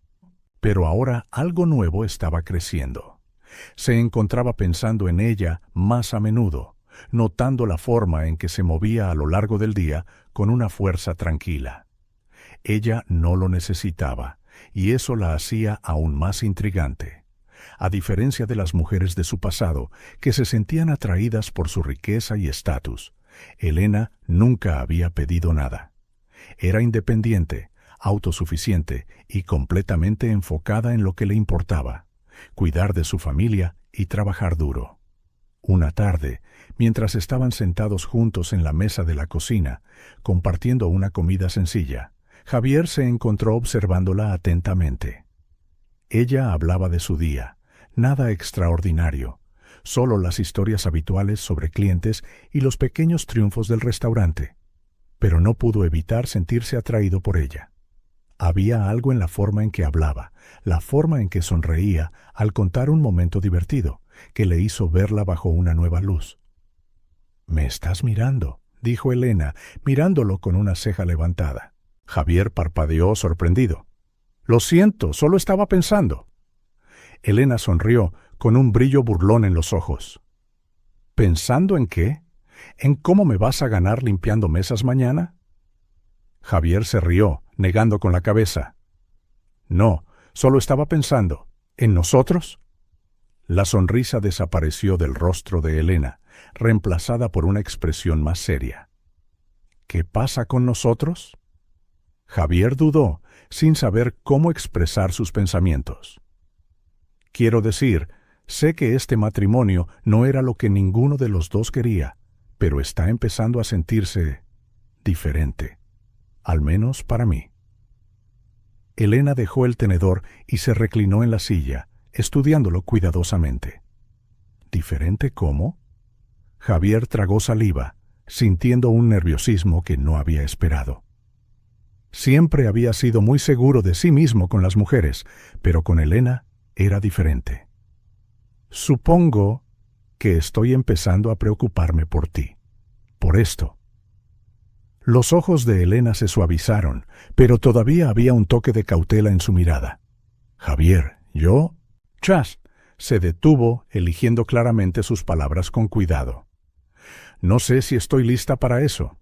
Pero ahora algo nuevo estaba creciendo. Se encontraba pensando en ella más a menudo, notando la forma en que se movía a lo largo del día con una fuerza tranquila. Ella no lo necesitaba, y eso la hacía aún más intrigante. A diferencia de las mujeres de su pasado, que se sentían atraídas por su riqueza y estatus, Elena nunca había pedido nada. Era independiente, autosuficiente y completamente enfocada en lo que le importaba: cuidar de su familia y trabajar duro. Una tarde, mientras estaban sentados juntos en la mesa de la cocina, compartiendo una comida sencilla, Javier se encontró observándola atentamente. Ella hablaba de su día, nada extraordinario, solo las historias habituales sobre clientes y los pequeños triunfos del restaurante, pero no pudo evitar sentirse atraído por ella. Había algo en la forma en que hablaba, la forma en que sonreía al contar un momento divertido, que le hizo verla bajo una nueva luz. «¿Me estás mirando?», dijo Elena, mirándolo con una ceja levantada. Javier parpadeó sorprendido. «Lo siento, solo estaba pensando». Elena sonrió con un brillo burlón en los ojos. «¿Pensando en qué? ¿En cómo me vas a ganar limpiando mesas mañana?». Javier se rió, negando con la cabeza. «No, solo estaba pensando. ¿En nosotros?». La sonrisa desapareció del rostro de Elena, reemplazada por una expresión más seria. «¿Qué pasa con nosotros?». Javier dudó, sin saber cómo expresar sus pensamientos. «Quiero decir, sé que este matrimonio no era lo que ninguno de los dos quería, pero está empezando a sentirse diferente, al menos para mí». Elena dejó el tenedor y se reclinó en la silla, estudiándolo cuidadosamente. ¿Diferente cómo? Javier tragó saliva, sintiendo un nerviosismo que no había esperado. Siempre había sido muy seguro de sí mismo con las mujeres, pero con Elena era diferente. «Supongo que estoy empezando a preocuparme por ti, por esto». Los ojos de Elena se suavizaron, pero todavía había un toque de cautela en su mirada. «Javier, yo...» «Chas», se detuvo, eligiendo claramente sus palabras con cuidado. «No sé si estoy lista para eso.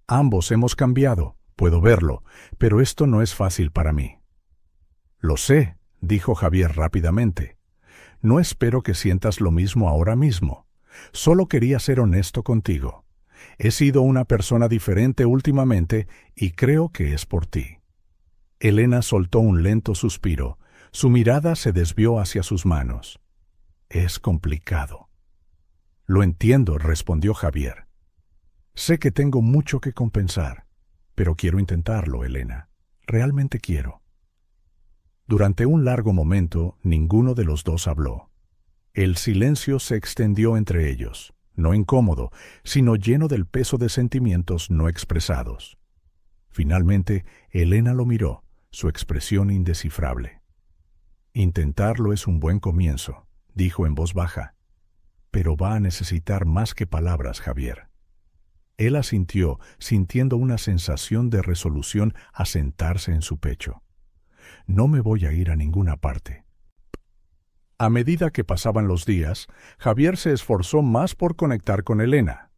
Ambos hemos cambiado, puedo verlo, pero esto no es fácil para mí». «Lo sé», dijo Javier rápidamente. «No espero que sientas lo mismo ahora mismo. Solo quería ser honesto contigo. He sido una persona diferente últimamente y creo que es por ti». Elena soltó un lento suspiro. Su mirada se desvió hacia sus manos. «Es complicado». «Lo entiendo», respondió Javier. «Sé que tengo mucho que compensar, pero quiero intentarlo, Elena. realmente quiero. Durante un largo momento, ninguno de los dos habló. El silencio se extendió entre ellos, no incómodo, sino lleno del peso de sentimientos no expresados. Finalmente, Elena lo miró, su expresión indescifrable. «Intentarlo es un buen comienzo», dijo en voz baja. «Pero va a necesitar más que palabras, Javier». Él asintió, sintiendo una sensación de resolución asentarse en su pecho. «No me voy a ir a ninguna parte». A medida que pasaban los días, Javier se esforzó más por conectar con Elena.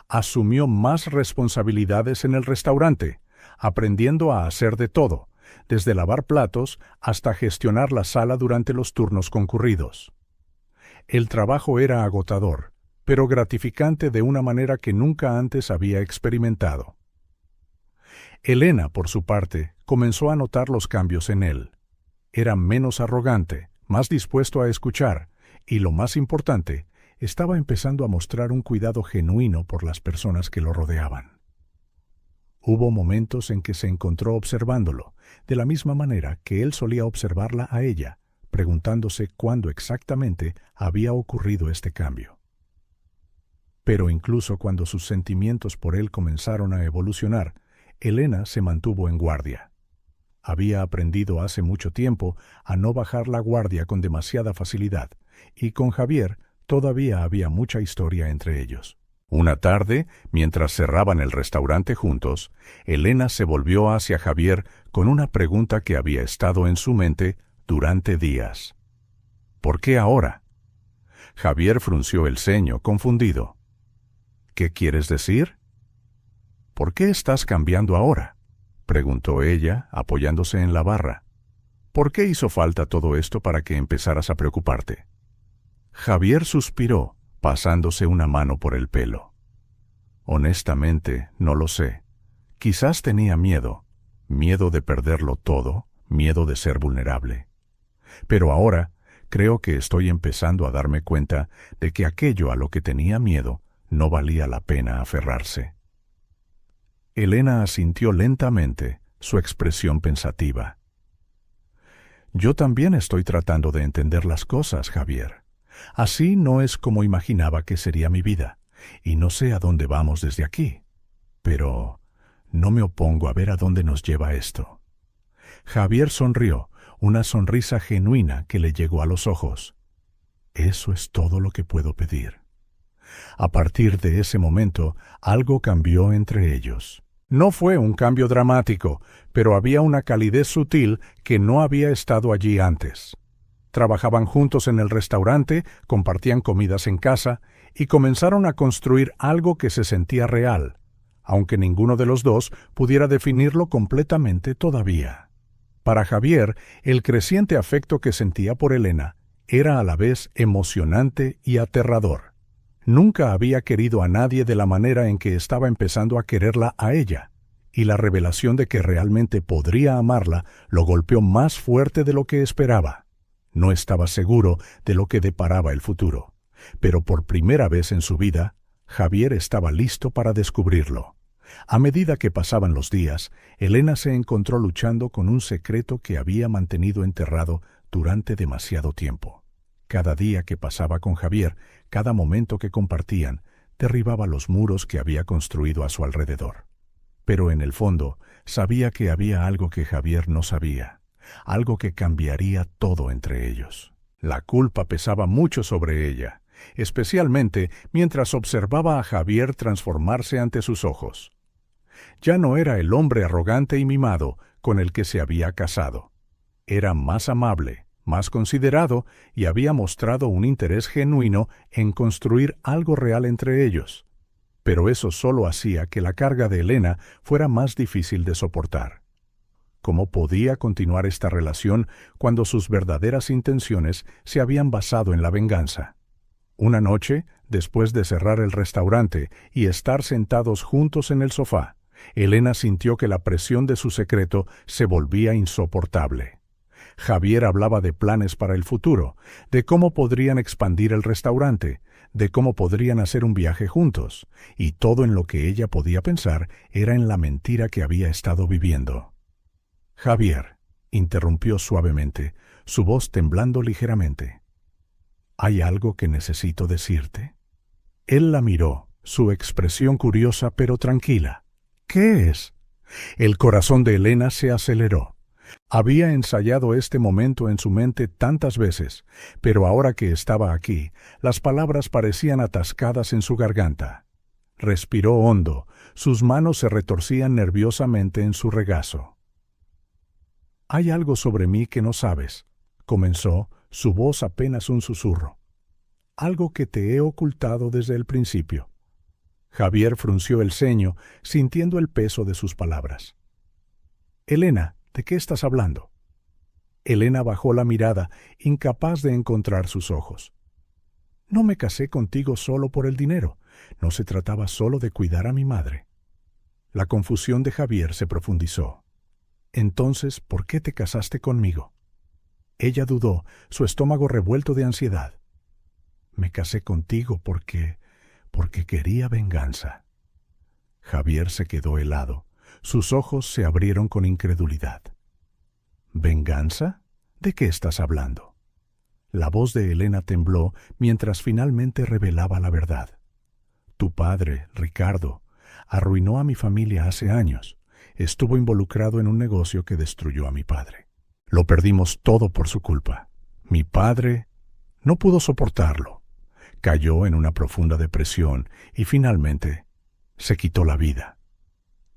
Asumió más responsabilidades en el restaurante, aprendiendo a hacer de todo, desde lavar platos hasta gestionar la sala durante los turnos concurridos. El trabajo era agotador, pero gratificante de una manera que nunca antes había experimentado. Elena, por su parte, comenzó a notar los cambios en él. Era menos arrogante, más dispuesto a escuchar, y lo más importante, estaba empezando a mostrar un cuidado genuino por las personas que lo rodeaban. Hubo momentos en que se encontró observándolo, de la misma manera que él solía observarla a ella, preguntándose cuándo exactamente había ocurrido este cambio. Pero incluso cuando sus sentimientos por él comenzaron a evolucionar, Elena se mantuvo en guardia. Había aprendido hace mucho tiempo a no bajar la guardia con demasiada facilidad, y con Javier todavía había mucha historia entre ellos. Una tarde, mientras cerraban el restaurante juntos, Elena se volvió hacia Javier con una pregunta que había estado en su mente durante días. ¿Por qué ahora? Javier frunció el ceño, confundido. ¿Qué quieres decir? ¿Por qué estás cambiando ahora?, preguntó ella, apoyándose en la barra. ¿Por qué hizo falta todo esto para que empezaras a preocuparte? Javier suspiró, pasándose una mano por el pelo. Honestamente, no lo sé. Quizás tenía miedo de perderlo todo, miedo de ser vulnerable. Pero ahora creo que estoy empezando a darme cuenta de que aquello a lo que tenía miedo no valía la pena aferrarse. Elena asintió lentamente, su expresión pensativa. Yo también estoy tratando de entender las cosas, Javier. Así no es como imaginaba que sería mi vida, y no sé a dónde vamos desde aquí. Pero no me opongo a ver a dónde nos lleva esto. Javier sonrió, una sonrisa genuina que le llegó a los ojos. Eso es todo lo que puedo pedir. A partir de ese momento, algo cambió entre ellos. No fue un cambio dramático, pero había una calidez sutil que no había estado allí antes. Trabajaban juntos en el restaurante, compartían comidas en casa y comenzaron a construir algo que se sentía real, aunque ninguno de los dos pudiera definirlo completamente todavía. Para Javier, el creciente afecto que sentía por Elena era a la vez emocionante y aterrador. Nunca había querido a nadie de la manera en que estaba empezando a quererla a ella, y la revelación de que realmente podría amarla lo golpeó más fuerte de lo que esperaba. No estaba seguro de lo que deparaba el futuro, pero por primera vez en su vida, Javier estaba listo para descubrirlo. A medida que pasaban los días, Elena se encontró luchando con un secreto que había mantenido enterrado durante demasiado tiempo. Cada día que pasaba con Javier, cada momento que compartían, derribaba los muros que había construido a su alrededor. Pero en el fondo, sabía que había algo que Javier no sabía, algo que cambiaría todo entre ellos. La culpa pesaba mucho sobre ella, especialmente mientras observaba a Javier transformarse ante sus ojos. Ya no era el hombre arrogante y mimado con el que se había casado. Era más amable, más considerado y había mostrado un interés genuino en construir algo real entre ellos. Pero eso solo hacía que la carga de Elena fuera más difícil de soportar. ¿Cómo podía continuar esta relación cuando sus verdaderas intenciones se habían basado en la venganza? Una noche, después de cerrar el restaurante y estar sentados juntos en el sofá, Elena sintió que la presión de su secreto se volvía insoportable. Javier hablaba de planes para el futuro, de cómo podrían expandir el restaurante, de cómo podrían hacer un viaje juntos, y todo en lo que ella podía pensar era en la mentira que había estado viviendo. Javier, interrumpió suavemente, su voz temblando ligeramente. ¿Hay algo que necesito decirte? Él la miró, su expresión curiosa pero tranquila. ¿Qué es? El corazón de Elena se aceleró. Había ensayado este momento en su mente tantas veces, pero ahora que estaba aquí, las palabras parecían atascadas en su garganta. Respiró hondo, sus manos se retorcían nerviosamente en su regazo. «Hay algo sobre mí que no sabes», comenzó, su voz apenas un susurro. «Algo que te he ocultado desde el principio». Javier frunció el ceño, sintiendo el peso de sus palabras. «Elena, ¿de qué estás hablando?» Elena bajó la mirada, incapaz de encontrar sus ojos. «No me casé contigo solo por el dinero. No se trataba solo de cuidar a mi madre». La confusión de Javier se profundizó. «Entonces, ¿por qué te casaste conmigo?» Ella dudó, su estómago revuelto de ansiedad. «Me casé contigo porque quería venganza». Javier se quedó helado. Sus ojos se abrieron con incredulidad. «¿Venganza? ¿De qué estás hablando?» La voz de Elena tembló mientras finalmente revelaba la verdad. «Tu padre, Ricardo, arruinó a mi familia hace años. Estuvo involucrado en un negocio que destruyó a mi padre. Lo perdimos todo por su culpa. Mi padre no pudo soportarlo. Cayó en una profunda depresión y finalmente se quitó la vida».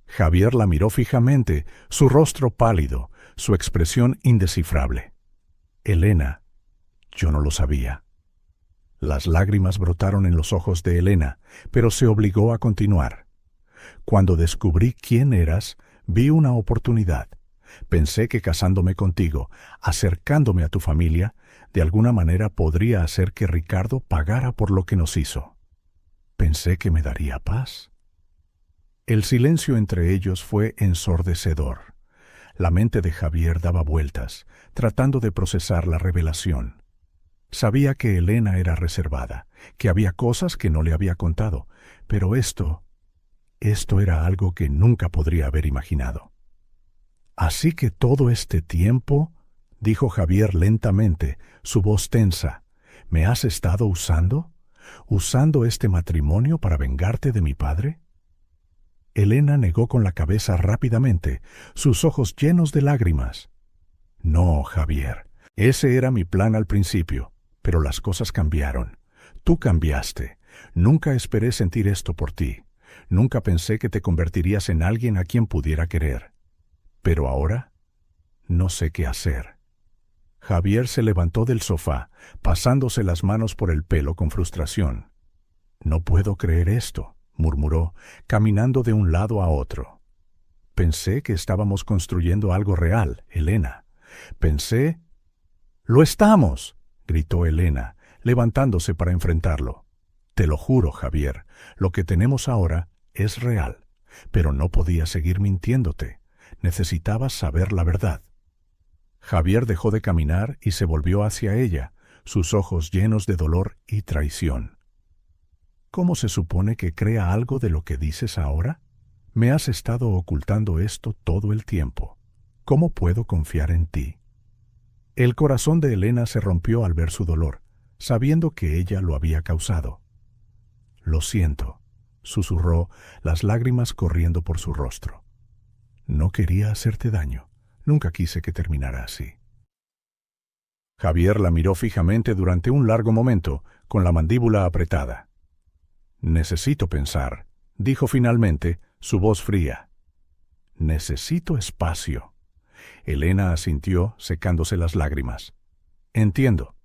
Javier la miró fijamente, su rostro pálido, su expresión indescifrable. «Elena, yo no lo sabía». Las lágrimas brotaron en los ojos de Elena, pero se obligó a continuar. «Cuando descubrí quién eras, vi una oportunidad. Pensé que casándome contigo, acercándome a tu familia, de alguna manera podría hacer que Ricardo pagara por lo que nos hizo. Pensé que me daría paz». El silencio entre ellos fue ensordecedor. La mente de Javier daba vueltas, tratando de procesar la revelación. Sabía que Elena era reservada, que había cosas que no le había contado, pero esto era algo que nunca podría haber imaginado. «Así que todo este tiempo», dijo Javier lentamente, su voz tensa, «¿me has estado usando? ¿Usando este matrimonio para vengarte de mi padre?» Elena negó con la cabeza rápidamente, sus ojos llenos de lágrimas. «No, Javier, ese era mi plan al principio, pero las cosas cambiaron. Tú cambiaste. Nunca esperé sentir esto por ti. Nunca pensé que te convertirías en alguien a quien pudiera querer. Pero ahora no sé qué hacer». Javier se levantó del sofá, pasándose las manos por el pelo con frustración. «No puedo creer esto», murmuró, caminando de un lado a otro. «Pensé que estábamos construyendo algo real, Elena. Pensé...» «¡Lo estamos!», gritó Elena, levantándose para enfrentarlo. «Te lo juro, Javier, lo que tenemos ahora es real, pero no podía seguir mintiéndote. Necesitabas saber la verdad». Javier dejó de caminar y se volvió hacia ella, sus ojos llenos de dolor y traición. «¿Cómo se supone que crea algo de lo que dices ahora? Me has estado ocultando esto todo el tiempo. ¿Cómo puedo confiar en ti?» El corazón de Elena se rompió al ver su dolor, sabiendo que ella lo había causado. «Lo siento», susurró, las lágrimas corriendo por su rostro. «No quería hacerte daño. Nunca quise que terminara así». Javier la miró fijamente durante un largo momento, con la mandíbula apretada. «Necesito pensar», dijo finalmente, su voz fría. «Necesito espacio». Elena asintió, secándose las lágrimas. «Entiendo».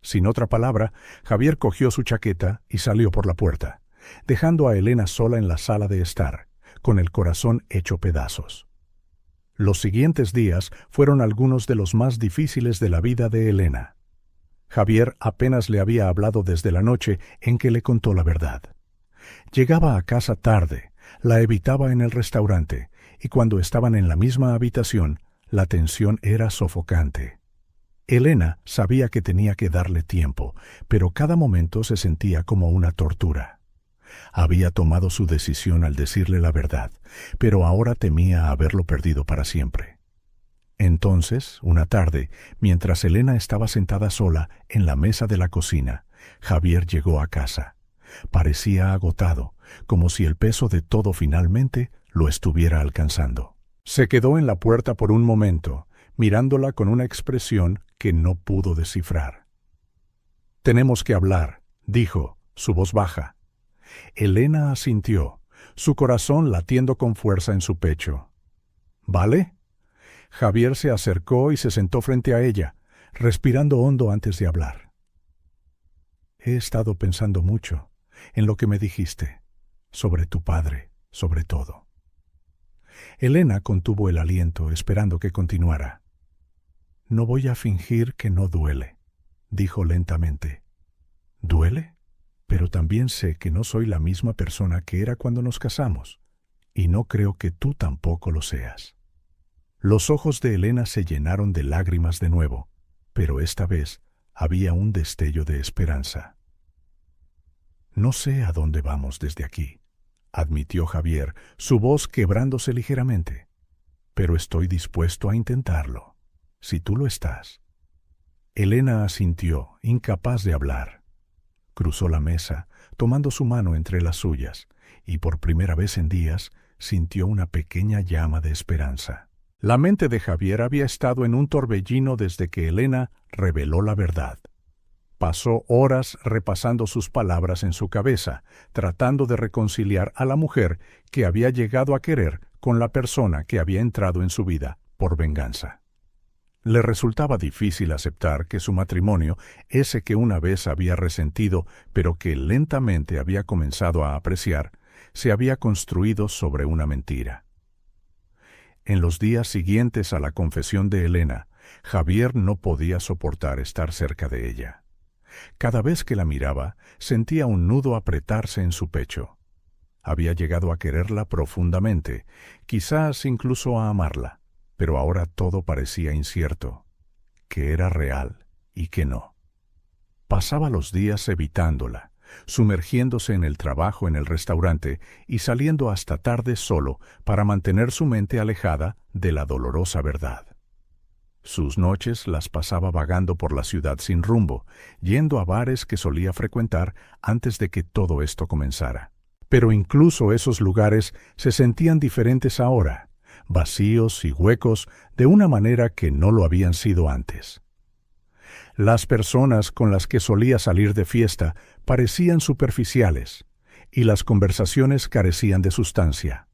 Sin otra palabra, Javier cogió su chaqueta y salió por la puerta, dejando a Elena sola en la sala de estar, con el corazón hecho pedazos. Los siguientes días fueron algunos de los más difíciles de la vida de Elena. Javier apenas le había hablado desde la noche en que le contó la verdad. Llegaba a casa tarde, la evitaba en el restaurante, y cuando estaban en la misma habitación, la tensión era sofocante. Elena sabía que tenía que darle tiempo, pero cada momento se sentía como una tortura. Había tomado su decisión al decirle la verdad, pero ahora temía haberlo perdido para siempre. Entonces, una tarde, mientras Elena estaba sentada sola en la mesa de la cocina, Javier llegó a casa. Parecía agotado, como si el peso de todo finalmente lo estuviera alcanzando. Se quedó en la puerta por un momento, mirándola con una expresión que no pudo descifrar. «Tenemos que hablar», dijo, su voz baja. Elena asintió, su corazón latiendo con fuerza en su pecho. «¿Vale?» Javier se acercó y se sentó frente a ella, respirando hondo antes de hablar. «He estado pensando mucho en lo que me dijiste, sobre tu padre, sobre todo». Elena contuvo el aliento, esperando que continuara. «No voy a fingir que no duele», dijo lentamente. «¿Duele? Pero también sé que no soy la misma persona que era cuando nos casamos, y no creo que tú tampoco lo seas». Los ojos de Elena se llenaron de lágrimas de nuevo, pero esta vez había un destello de esperanza. «No sé a dónde vamos desde aquí», admitió Javier, su voz quebrándose ligeramente. «Pero estoy dispuesto a intentarlo, si tú lo estás». Elena asintió, incapaz de hablar. Cruzó la mesa, tomando su mano entre las suyas, y por primera vez en días sintió una pequeña llama de esperanza. La mente de Javier había estado en un torbellino desde que Elena reveló la verdad. Pasó horas repasando sus palabras en su cabeza, tratando de reconciliar a la mujer que había llegado a querer con la persona que había entrado en su vida por venganza. Le resultaba difícil aceptar que su matrimonio, ese que una vez había resentido, pero que lentamente había comenzado a apreciar, se había construido sobre una mentira. En los días siguientes a la confesión de Elena, Javier no podía soportar estar cerca de ella. Cada vez que la miraba, sentía un nudo apretarse en su pecho. Había llegado a quererla profundamente, quizás incluso a amarla, pero ahora todo parecía incierto, que era real y que no. Pasaba los días evitándola, sumergiéndose en el trabajo en el restaurante y saliendo hasta tarde solo para mantener su mente alejada de la dolorosa verdad. Sus noches las pasaba vagando por la ciudad sin rumbo, yendo a bares que solía frecuentar antes de que todo esto comenzara. Pero incluso esos lugares se sentían diferentes ahora, vacíos y huecos de una manera que no lo habían sido antes. Las personas con las que solía salir de fiesta parecían superficiales, y las conversaciones carecían de sustancia.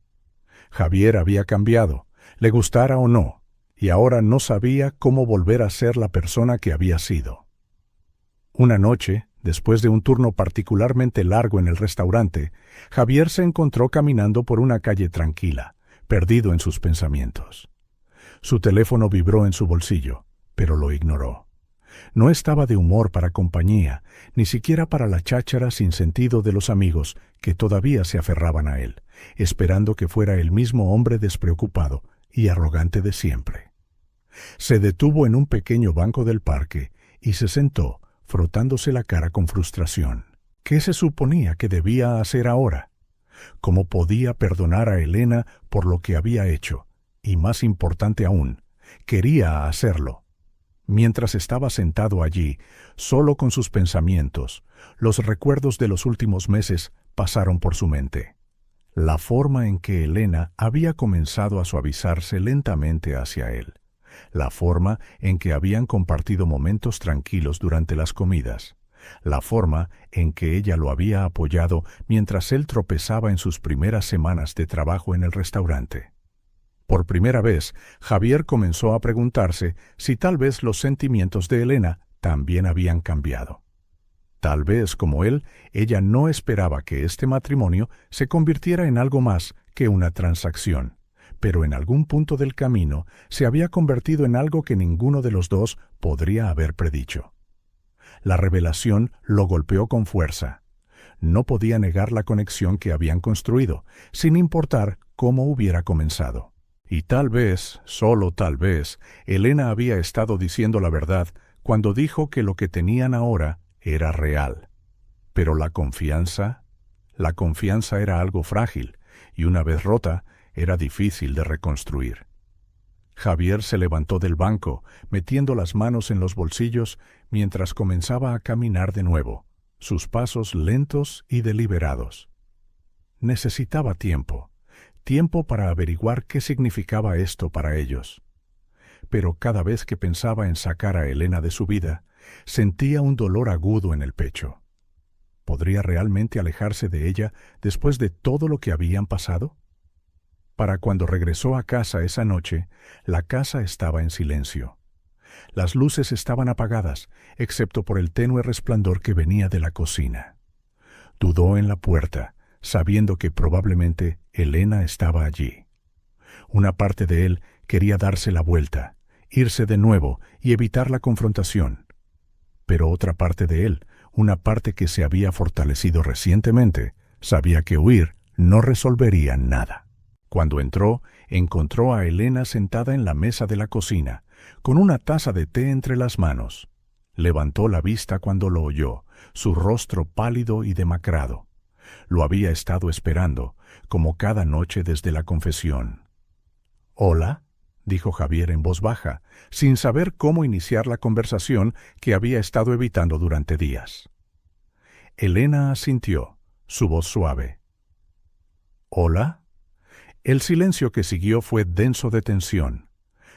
Javier había cambiado, le gustara o no, y ahora no sabía cómo volver a ser la persona que había sido. Una noche, después de un turno particularmente largo en el restaurante, Javier se encontró caminando por una calle tranquila, perdido en sus pensamientos. Su teléfono vibró en su bolsillo, pero lo ignoró. No estaba de humor para compañía, ni siquiera para la cháchara sin sentido de los amigos que todavía se aferraban a él, esperando que fuera el mismo hombre despreocupado y arrogante de siempre. Se detuvo en un pequeño banco del parque y se sentó, frotándose la cara con frustración. ¿Qué se suponía que debía hacer ahora? ¿Cómo podía perdonar a Elena por lo que había hecho? Y más importante aún, quería hacerlo. Mientras estaba sentado allí, solo con sus pensamientos, los recuerdos de los últimos meses pasaron por su mente. La forma en que Elena había comenzado a suavizarse lentamente hacia él. La forma en que habían compartido momentos tranquilos durante las comidas. La forma en que ella lo había apoyado mientras él tropezaba en sus primeras semanas de trabajo en el restaurante. Por primera vez, Javier comenzó a preguntarse si tal vez los sentimientos de Elena también habían cambiado. Tal vez, como él, ella no esperaba que este matrimonio se convirtiera en algo más que una transacción, pero en algún punto del camino se había convertido en algo que ninguno de los dos podría haber predicho. La revelación lo golpeó con fuerza. No podía negar la conexión que habían construido, sin importar cómo hubiera comenzado. Y tal vez, solo tal vez, Elena había estado diciendo la verdad cuando dijo que lo que tenían ahora era real. Pero la confianza era algo frágil, y una vez rota, era difícil de reconstruir. Javier se levantó del banco, metiendo las manos en los bolsillos mientras comenzaba a caminar de nuevo, sus pasos lentos y deliberados. Necesitaba tiempo para averiguar qué significaba esto para ellos. Pero cada vez que pensaba en sacar a Elena de su vida, sentía un dolor agudo en el pecho. ¿Podría realmente alejarse de ella después de todo lo que habían pasado? Para cuando regresó a casa esa noche, la casa estaba en silencio. Las luces estaban apagadas, excepto por el tenue resplandor que venía de la cocina. Dudó en la puerta, sabiendo que probablemente Elena estaba allí. Una parte de él quería darse la vuelta, irse de nuevo y evitar la confrontación. Pero otra parte de él, una parte que se había fortalecido recientemente, sabía que huir no resolvería nada. Cuando encontró a Elena sentada en la mesa de la cocina, con una taza de té entre las manos. Levantó la vista cuando lo oyó, su rostro pálido y demacrado. Lo había estado esperando, como cada noche desde la confesión. «¿Hola?», dijo Javier en voz baja, sin saber cómo iniciar la conversación que había estado evitando durante días. Elena asintió, su voz suave. «¿Hola?». El silencio que siguió fue denso de tensión.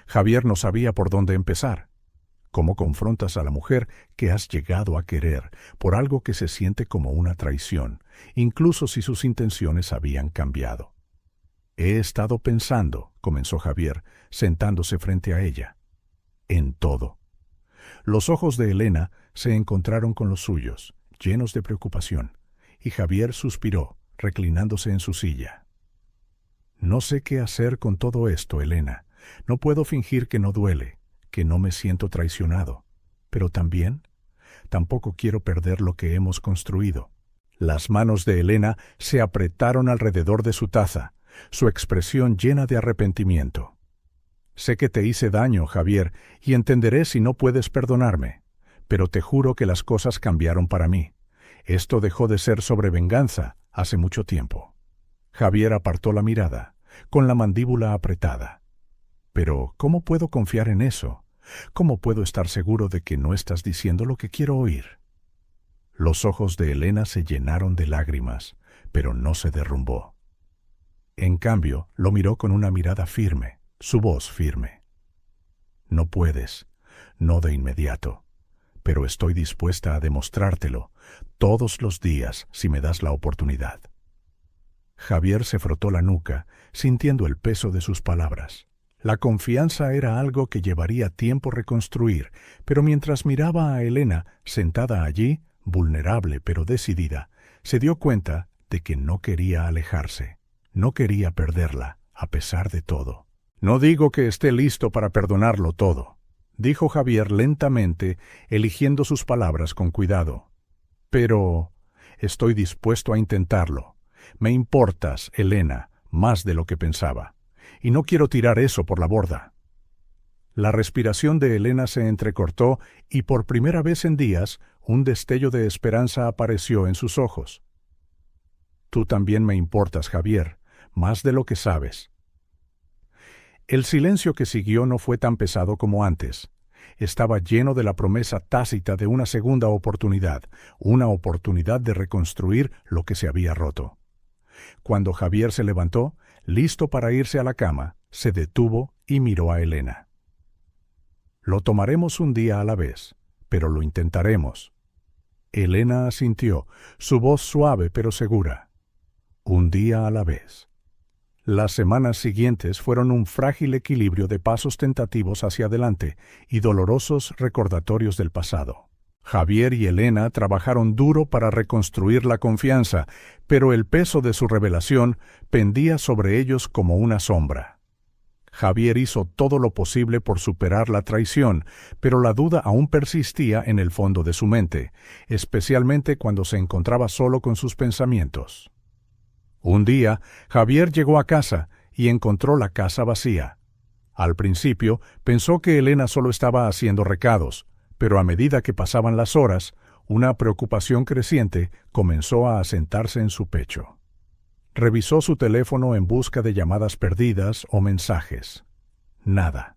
Javier no sabía por dónde empezar. ¿Cómo confrontas a la mujer que has llegado a querer por algo que se siente como una traición, incluso si sus intenciones habían cambiado? «He estado pensando», comenzó Javier, sentándose frente a ella, «en todo». Los ojos de Elena se encontraron con los suyos, llenos de preocupación, y Javier suspiró, reclinándose en su silla. «No sé qué hacer con todo esto, Elena. No puedo fingir que no duele, que no me siento traicionado. Pero tampoco quiero perder lo que hemos construido». Las manos de Elena se apretaron alrededor de su taza, su expresión llena de arrepentimiento. «Sé que te hice daño, Javier, y entenderé si no puedes perdonarme. Pero te juro que las cosas cambiaron para mí. Esto dejó de ser sobre venganza hace mucho tiempo». Javier apartó la mirada, con la mandíbula apretada. «Pero, ¿cómo puedo confiar en eso? ¿Cómo puedo estar seguro de que no estás diciendo lo que quiero oír?» Los ojos de Elena se llenaron de lágrimas, pero no se derrumbó. En cambio, lo miró con una mirada firme, su voz firme. «No puedes, no de inmediato, pero estoy dispuesta a demostrártelo todos los días si me das la oportunidad». Javier se frotó la nuca, sintiendo el peso de sus palabras. La confianza era algo que llevaría tiempo reconstruir, pero mientras miraba a Elena, sentada allí, vulnerable pero decidida, se dio cuenta de que no quería alejarse, no quería perderla, a pesar de todo. «No digo que esté listo para perdonarlo todo», dijo Javier lentamente, eligiendo sus palabras con cuidado. «Pero estoy dispuesto a intentarlo. Me importas, Elena, más de lo que pensaba, y no quiero tirar eso por la borda». La respiración de Elena se entrecortó y por primera vez en días un destello de esperanza apareció en sus ojos. «Tú también me importas, Javier, más de lo que sabes». El silencio que siguió no fue tan pesado como antes. Estaba lleno de la promesa tácita de una segunda oportunidad, una oportunidad de reconstruir lo que se había roto. Cuando Javier se levantó, listo para irse a la cama, se detuvo y miró a Elena. «Lo tomaremos un día a la vez, pero lo intentaremos». Elena asintió, su voz suave pero segura. «Un día a la vez». Las semanas siguientes fueron un frágil equilibrio de pasos tentativos hacia adelante y dolorosos recordatorios del pasado. Javier y Elena trabajaron duro para reconstruir la confianza, pero el peso de su revelación pendía sobre ellos como una sombra. Javier hizo todo lo posible por superar la traición, pero la duda aún persistía en el fondo de su mente, especialmente cuando se encontraba solo con sus pensamientos. Un día, Javier llegó a casa y encontró la casa vacía. Al principio, pensó que Elena solo estaba haciendo recados, pero a medida que pasaban las horas, una preocupación creciente comenzó a asentarse en su pecho. Revisó su teléfono en busca de llamadas perdidas o mensajes. Nada.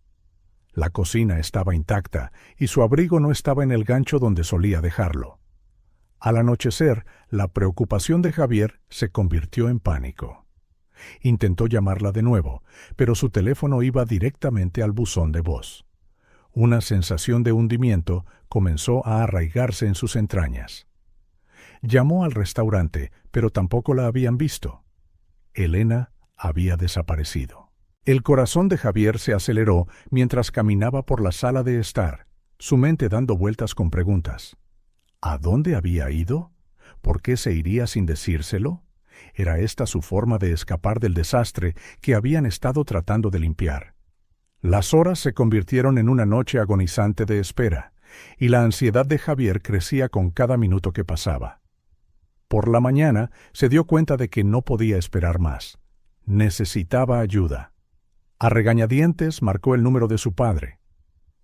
La cocina estaba intacta y su abrigo no estaba en el gancho donde solía dejarlo. Al anochecer, la preocupación de Javier se convirtió en pánico. Intentó llamarla de nuevo, pero su teléfono iba directamente al buzón de voz. Una sensación de hundimiento comenzó a arraigarse en sus entrañas. Llamó al restaurante, pero tampoco la habían visto. Elena había desaparecido. El corazón de Javier se aceleró mientras caminaba por la sala de estar, su mente dando vueltas con preguntas. ¿A dónde había ido? ¿Por qué se iría sin decírselo? ¿Era esta su forma de escapar del desastre que habían estado tratando de limpiar? Las horas se convirtieron en una noche agonizante de espera, y la ansiedad de Javier crecía con cada minuto que pasaba. Por la mañana se dio cuenta de que no podía esperar más. Necesitaba ayuda. A regañadientes marcó el número de su padre.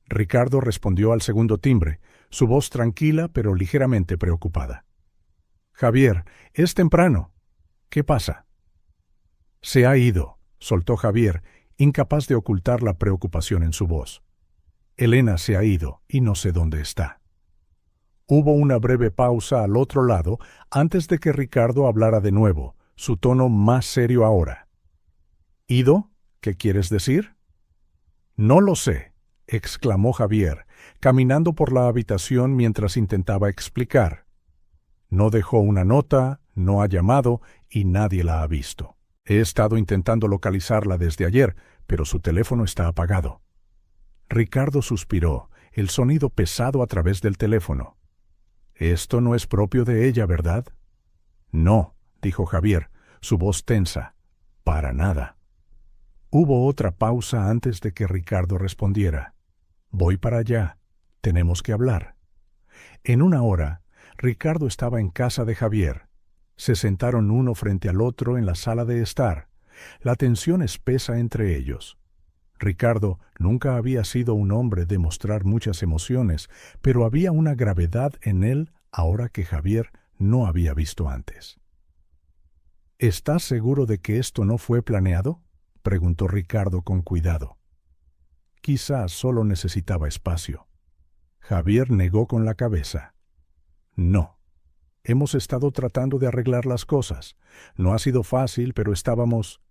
Ricardo respondió al segundo timbre, su voz tranquila pero ligeramente preocupada. «Javier, es temprano. ¿Qué pasa?» «Se ha ido», soltó Javier, incapaz de ocultar la preocupación en su voz. «Elena se ha ido y no sé dónde está». Hubo una breve pausa al otro lado antes de que Ricardo hablara de nuevo, su tono más serio ahora. «¿Ido? ¿Qué quieres decir?» «No lo sé», exclamó Javier, caminando por la habitación mientras intentaba explicar. «No dejó una nota, no ha llamado y nadie la ha visto. He estado intentando localizarla desde ayer, pero su teléfono está apagado». Ricardo suspiró, el sonido pesado a través del teléfono. «Esto no es propio de ella, ¿verdad?» «No», dijo Javier, su voz tensa. «Para nada». Hubo otra pausa antes de que Ricardo respondiera. «Voy para allá. Tenemos que hablar». En una hora, Ricardo estaba en casa de Javier. Se sentaron uno frente al otro en la sala de estar, la tensión espesa entre ellos. Ricardo nunca había sido un hombre de mostrar muchas emociones, pero había una gravedad en él ahora que Javier no había visto antes. «¿Estás seguro de que esto no fue planeado?», preguntó Ricardo con cuidado. Quizás solo necesitaba espacio. Javier negó con la cabeza. «No. Hemos estado tratando de arreglar las cosas. No ha sido fácil, pero estábamos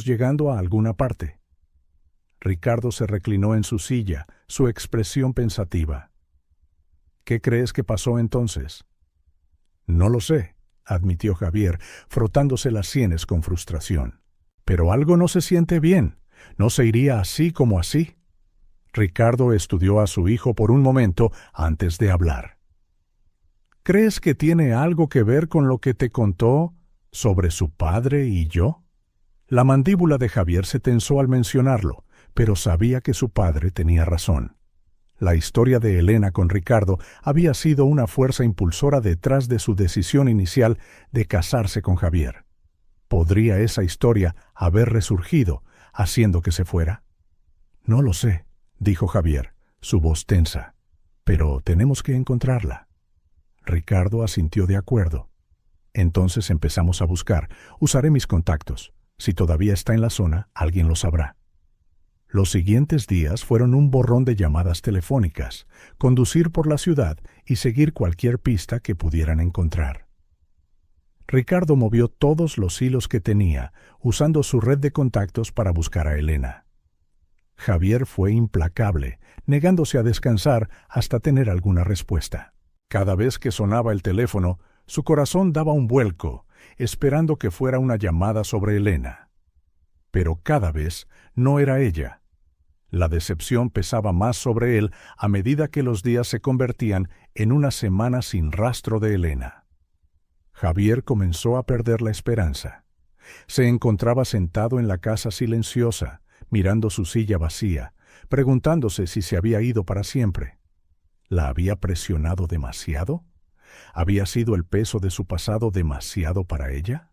llegando a alguna parte». Ricardo se reclinó en su silla, su expresión pensativa. «¿Qué crees que pasó entonces?» «No lo sé», admitió Javier, frotándose las sienes con frustración. «Pero algo no se siente bien. No se iría así como así». Ricardo estudió a su hijo por un momento antes de hablar. «¿Crees que tiene algo que ver con lo que te contó sobre su padre y yo?» La mandíbula de Javier se tensó al mencionarlo, pero sabía que su padre tenía razón. La historia de Elena con Ricardo había sido una fuerza impulsora detrás de su decisión inicial de casarse con Javier. ¿Podría esa historia haber resurgido, haciendo que se fuera? «No lo sé», dijo Javier, su voz tensa, «pero tenemos que encontrarla». Ricardo asintió de acuerdo. «Entonces empezamos a buscar. Usaré mis contactos. Si todavía está en la zona, alguien lo sabrá». Los siguientes días fueron un borrón de llamadas telefónicas, conducir por la ciudad y seguir cualquier pista que pudieran encontrar. Ricardo movió todos los hilos que tenía, usando su red de contactos para buscar a Elena. Javier fue implacable, negándose a descansar hasta tener alguna respuesta. Cada vez que sonaba el teléfono, su corazón daba un vuelco, esperando que fuera una llamada sobre Elena. Pero cada vez no era ella. La decepción pesaba más sobre él a medida que los días se convertían en una semana sin rastro de Elena. Javier comenzó a perder la esperanza. Se encontraba sentado en la casa silenciosa, mirando su silla vacía, preguntándose si se había ido para siempre. ¿La había presionado demasiado? ¿Había sido el peso de su pasado demasiado para ella?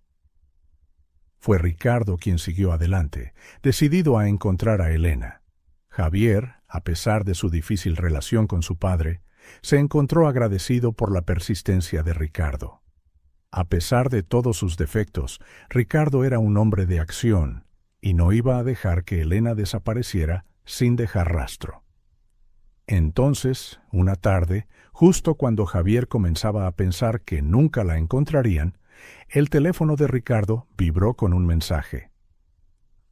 Fue Ricardo quien siguió adelante, decidido a encontrar a Elena. Javier, a pesar de su difícil relación con su padre, se encontró agradecido por la persistencia de Ricardo. A pesar de todos sus defectos, Ricardo era un hombre de acción, y no iba a dejar que Elena desapareciera sin dejar rastro. Entonces, una tarde, justo cuando Javier comenzaba a pensar que nunca la encontrarían, el teléfono de Ricardo vibró con un mensaje.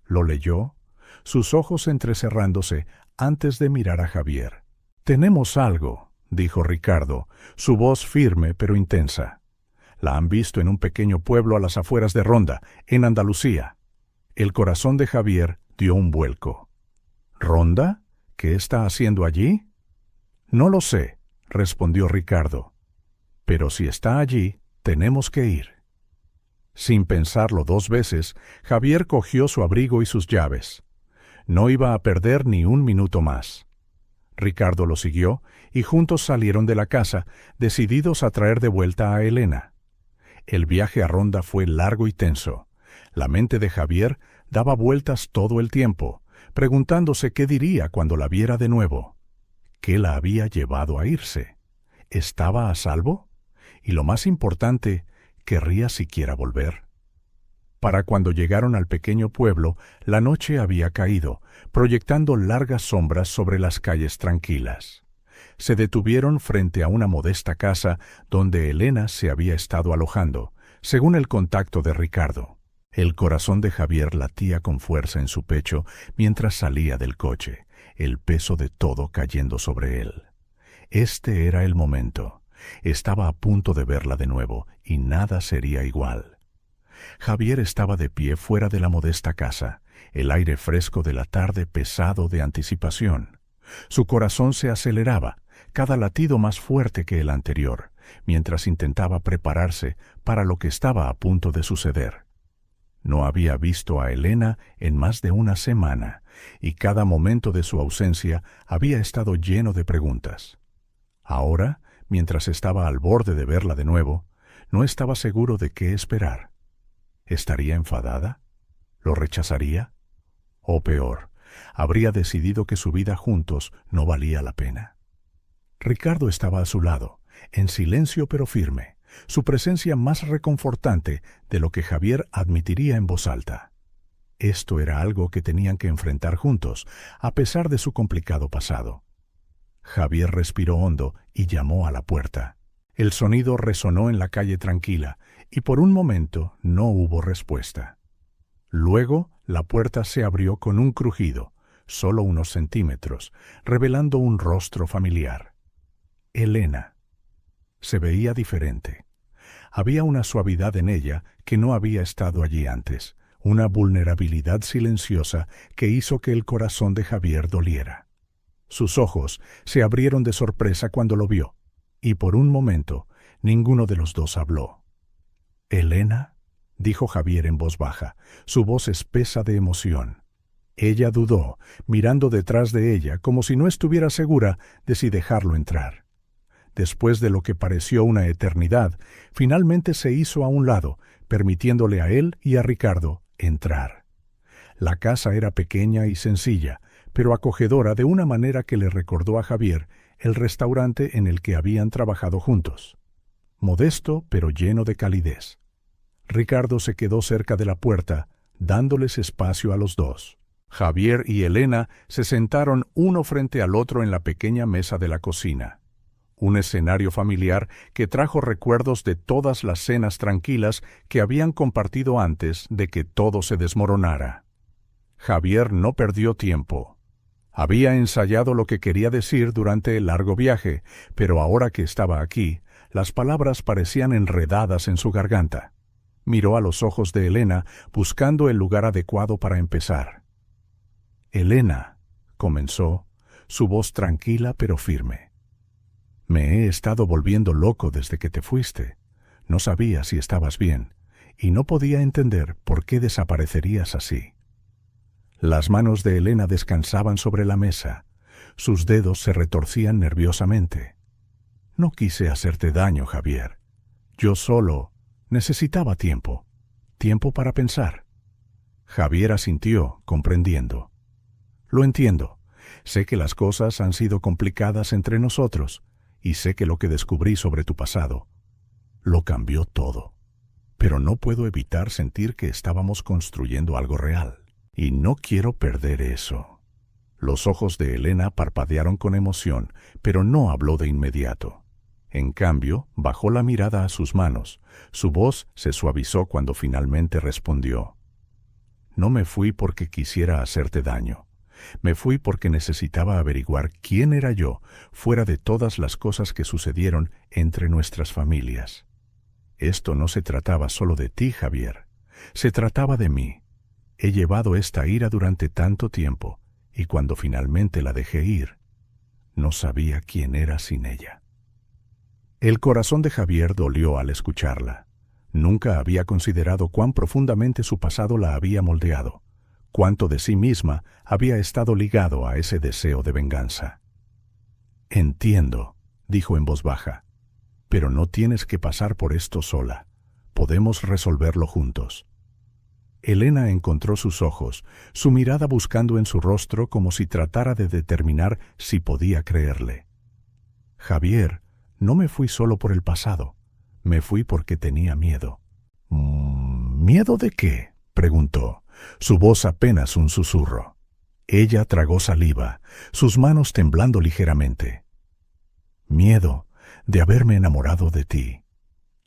Lo leyó, sus ojos entrecerrándose antes de mirar a Javier. «Tenemos algo», dijo Ricardo, su voz firme pero intensa. «La han visto en un pequeño pueblo a las afueras de Ronda, en Andalucía». El corazón de Javier dio un vuelco. «¿Ronda? ¿Qué está haciendo allí?» «No lo sé», respondió Ricardo. «Pero si está allí, tenemos que ir». Sin pensarlo 2 veces, Javier cogió su abrigo y sus llaves. No iba a perder ni un minuto más. Ricardo lo siguió y juntos salieron de la casa, decididos a traer de vuelta a Elena. El viaje a Ronda fue largo y tenso. La mente de Javier daba vueltas todo el tiempo, preguntándose qué diría cuando la viera de nuevo. ¿Qué la había llevado a irse? ¿Estaba a salvo? Y lo más importante, ¿querría siquiera volver? Para cuando llegaron al pequeño pueblo, la noche había caído, proyectando largas sombras sobre las calles tranquilas. Se detuvieron frente a una modesta casa donde Elena se había estado alojando, según el contacto de Ricardo. El corazón de Javier latía con fuerza en su pecho mientras salía del coche, el peso de todo cayendo sobre él. Este era el momento. Estaba a punto de verla de nuevo, y nada sería igual. Javier estaba de pie fuera de la modesta casa, el aire fresco de la tarde pesado de anticipación. Su corazón se aceleraba, cada latido más fuerte que el anterior, mientras intentaba prepararse para lo que estaba a punto de suceder. No había visto a Elena en más de una semana, y cada momento de su ausencia había estado lleno de preguntas. Ahora, mientras estaba al borde de verla de nuevo, no estaba seguro de qué esperar. ¿Estaría enfadada? ¿Lo rechazaría? O peor, habría decidido que su vida juntos no valía la pena. Ricardo estaba a su lado, en silencio pero firme, su presencia más reconfortante de lo que Javier admitiría en voz alta. Esto era algo que tenían que enfrentar juntos, a pesar de su complicado pasado. Javier respiró hondo y llamó a la puerta. El sonido resonó en la calle tranquila, y por un momento no hubo respuesta. Luego la puerta se abrió con un crujido, solo unos centímetros, revelando un rostro familiar. Elena. Se veía diferente. Había una suavidad en ella que no había estado allí antes, una vulnerabilidad silenciosa que hizo que el corazón de Javier doliera. Sus ojos se abrieron de sorpresa cuando lo vio, y por un momento ninguno de los dos habló. «¿Elena?», dijo Javier en voz baja, su voz espesa de emoción. Ella dudó, mirando detrás de ella como si no estuviera segura de si dejarlo entrar. Después de lo que pareció una eternidad, finalmente se hizo a un lado, permitiéndole a él y a Ricardo entrar. La casa era pequeña y sencilla, pero acogedora de una manera que le recordó a Javier el restaurante en el que habían trabajado juntos. Modesto, pero lleno de calidez. Ricardo se quedó cerca de la puerta, dándoles espacio a los dos. Javier y Elena se sentaron uno frente al otro en la pequeña mesa de la cocina. Un escenario familiar que trajo recuerdos de todas las cenas tranquilas que habían compartido antes de que todo se desmoronara. Javier no perdió tiempo. Había ensayado lo que quería decir durante el largo viaje, pero ahora que estaba aquí, las palabras parecían enredadas en su garganta. Miró a los ojos de Elena, buscando el lugar adecuado para empezar. «Elena», comenzó, su voz tranquila pero firme. «Me he estado volviendo loco desde que te fuiste. No sabía si estabas bien, y no podía entender por qué desaparecerías así». Las manos de Elena descansaban sobre la mesa. Sus dedos se retorcían nerviosamente. «No quise hacerte daño, Javier. Yo solo necesitaba tiempo. Tiempo para pensar». Javier asintió, comprendiendo. «Lo entiendo. Sé que las cosas han sido complicadas entre nosotros, y sé que lo que descubrí sobre tu pasado lo cambió todo. Pero no puedo evitar sentir que estábamos construyendo algo real. y no quiero perder eso. Los ojos de Elena parpadearon con emoción, pero no habló de inmediato. En cambio, bajó la mirada a sus manos. Su voz se suavizó cuando finalmente respondió. No me fui porque quisiera hacerte daño. Me fui porque necesitaba averiguar quién era yo, fuera de todas las cosas que sucedieron entre nuestras familias. Esto no se trataba solo de ti, Javier. Se trataba de mí. He llevado esta ira durante tanto tiempo, y cuando finalmente la dejé ir, no sabía quién era sin ella. El corazón de Javier dolió al escucharla. Nunca había considerado cuán profundamente su pasado la había moldeado, cuánto de sí misma había estado ligado a ese deseo de venganza. Entiendo, dijo en voz baja, pero no tienes que pasar por esto sola. Podemos resolverlo juntos. Elena encontró sus ojos, su mirada buscando en su rostro como si tratara de determinar si podía creerle. Javier, no me fui solo por el pasado. Me fui porque tenía miedo. ¿Miedo de qué?, preguntó, su voz apenas un susurro. Ella tragó saliva, sus manos temblando ligeramente. Miedo de haberme enamorado de ti.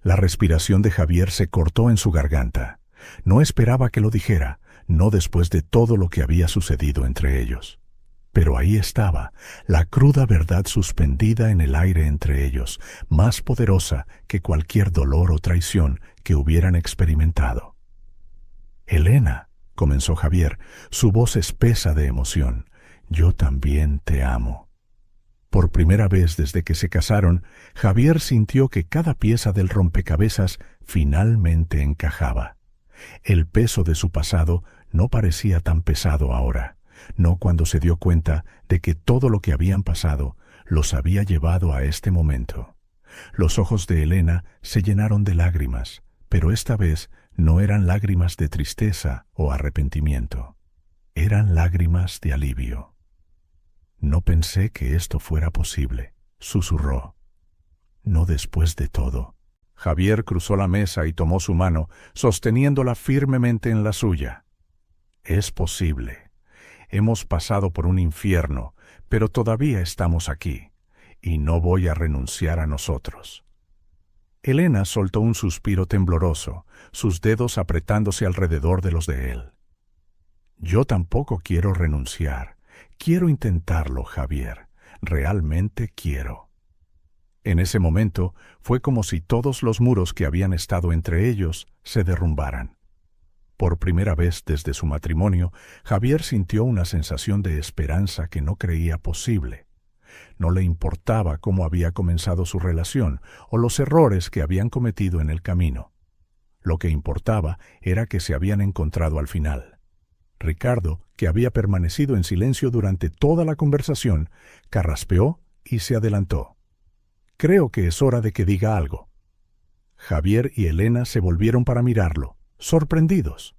La respiración de Javier se cortó en su garganta. No esperaba que lo dijera, no después de todo lo que había sucedido entre ellos. Pero ahí estaba, la cruda verdad suspendida en el aire entre ellos, más poderosa que cualquier dolor o traición que hubieran experimentado. Elena, comenzó Javier, su voz espesa de emoción, yo también te amo. Por primera vez desde que se casaron, Javier sintió que cada pieza del rompecabezas finalmente encajaba. El peso de su pasado no parecía tan pesado ahora, no cuando se dio cuenta de que todo lo que habían pasado los había llevado a este momento. Los ojos de Elena se llenaron de lágrimas, pero esta vez no eran lágrimas de tristeza o arrepentimiento. Eran lágrimas de alivio. No pensé que esto fuera posible, susurró. No después de todo. Javier cruzó la mesa y tomó su mano, sosteniéndola firmemente en la suya. Es posible. Hemos pasado por un infierno, pero todavía estamos aquí, y no voy a renunciar a nosotros. Elena soltó un suspiro tembloroso, sus dedos apretándose alrededor de los de él. Yo tampoco quiero renunciar. Quiero intentarlo, Javier. Realmente quiero. En ese momento fue como si todos los muros que habían estado entre ellos se derrumbaran. Por primera vez desde su matrimonio, Javier sintió una sensación de esperanza que no creía posible. No le importaba cómo había comenzado su relación o los errores que habían cometido en el camino. Lo que importaba era que se habían encontrado al final. Ricardo, que había permanecido en silencio durante toda la conversación, carraspeó y se adelantó. Creo que es hora de que diga algo. Javier y Elena se volvieron para mirarlo, sorprendidos.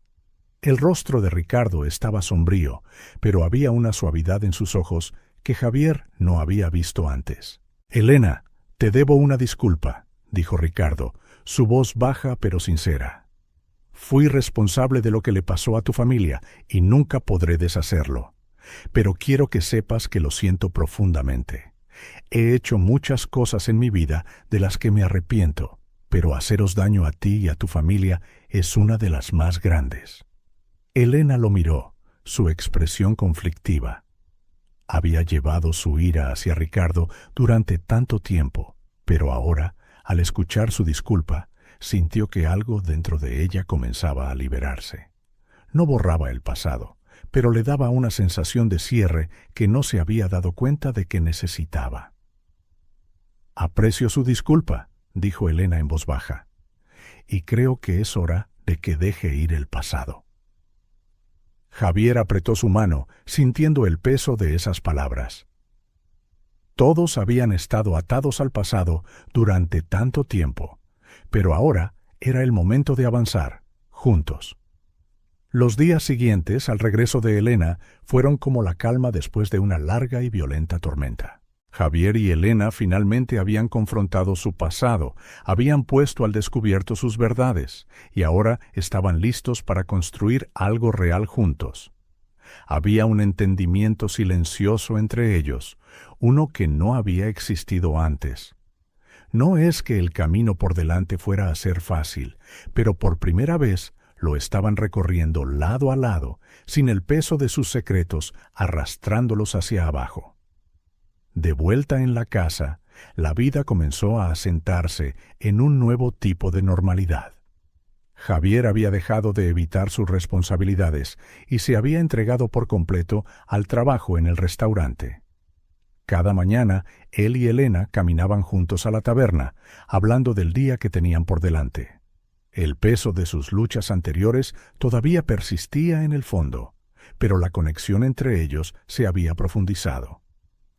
El rostro de Ricardo estaba sombrío, pero había una suavidad en sus ojos que Javier no había visto antes. Elena, te debo una disculpa, dijo Ricardo, su voz baja pero sincera. Fui responsable de lo que le pasó a tu familia y nunca podré deshacerlo. Pero quiero que sepas que lo siento profundamente. He hecho muchas cosas en mi vida de las que me arrepiento, pero haceros daño a ti y a tu familia es una de las más grandes. Elena lo miró, su expresión conflictiva. Había llevado su ira hacia Ricardo durante tanto tiempo, pero ahora, al escuchar su disculpa, sintió que algo dentro de ella comenzaba a liberarse. No borraba el pasado, pero le daba una sensación de cierre que no se había dado cuenta de que necesitaba. «Aprecio su disculpa», dijo Elena en voz baja, «y creo que es hora de que deje ir el pasado». Javier apretó su mano, sintiendo el peso de esas palabras. Todos habían estado atados al pasado durante tanto tiempo, pero ahora era el momento de avanzar, juntos. Los días siguientes al regreso de Elena fueron como la calma después de una larga y violenta tormenta. Javier y Elena finalmente habían confrontado su pasado, habían puesto al descubierto sus verdades, y ahora estaban listos para construir algo real juntos. Había un entendimiento silencioso entre ellos, uno que no había existido antes. No es que el camino por delante fuera a ser fácil, pero por primera vez lo estaban recorriendo lado a lado, sin el peso de sus secretos arrastrándolos hacia abajo. De vuelta en la casa, la vida comenzó a asentarse en un nuevo tipo de normalidad. Javier había dejado de evitar sus responsabilidades y se había entregado por completo al trabajo en el restaurante. Cada mañana, él y Elena caminaban juntos a la taberna, hablando del día que tenían por delante. El peso de sus luchas anteriores todavía persistía en el fondo, pero la conexión entre ellos se había profundizado.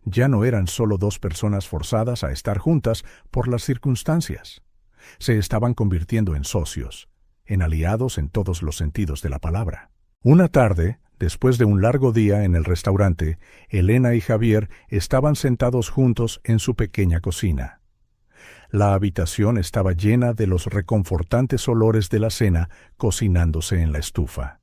Ya no eran solo dos personas forzadas a estar juntas por las circunstancias. Se estaban convirtiendo en socios, en aliados en todos los sentidos de la palabra. Una tarde, después de un largo día en el restaurante, Elena y Javier estaban sentados juntos en su pequeña cocina. La habitación estaba llena de los reconfortantes olores de la cena cocinándose en la estufa.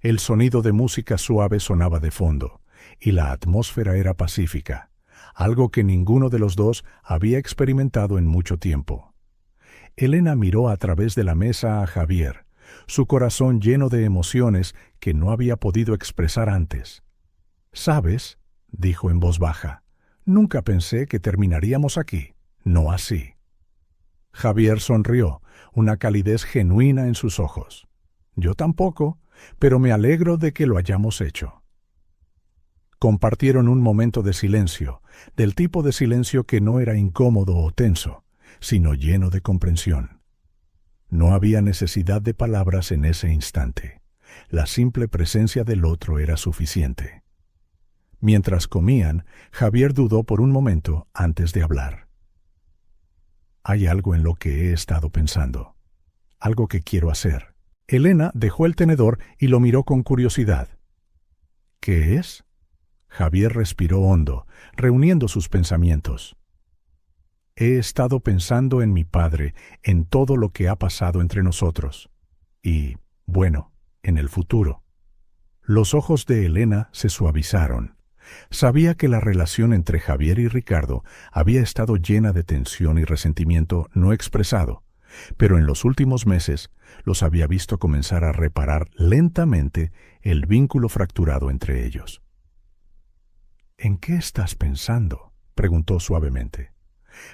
El sonido de música suave sonaba de fondo, y la atmósfera era pacífica, algo que ninguno de los dos había experimentado en mucho tiempo. Elena miró a través de la mesa a Javier, su corazón lleno de emociones que no había podido expresar antes. «¿Sabes?», dijo en voz baja, «nunca pensé que terminaríamos aquí, no así». Javier sonrió, una calidez genuina en sus ojos. «Yo tampoco, pero me alegro de que lo hayamos hecho». Compartieron un momento de silencio, del tipo de silencio que no era incómodo o tenso, sino lleno de comprensión. No había necesidad de palabras en ese instante. La simple presencia del otro era suficiente. Mientras comían, Javier dudó por un momento antes de hablar. «Hay algo en lo que he estado pensando, algo que quiero hacer». Elena dejó el tenedor y lo miró con curiosidad. «¿Qué es?». Javier respiró hondo, reuniendo sus pensamientos. «He estado pensando en mi padre, en todo lo que ha pasado entre nosotros. Y, bueno, en el futuro». Los ojos de Elena se suavizaron. Sabía que la relación entre Javier y Ricardo había estado llena de tensión y resentimiento no expresado, pero en los últimos meses los había visto comenzar a reparar lentamente el vínculo fracturado entre ellos. «¿En qué estás pensando?», preguntó suavemente.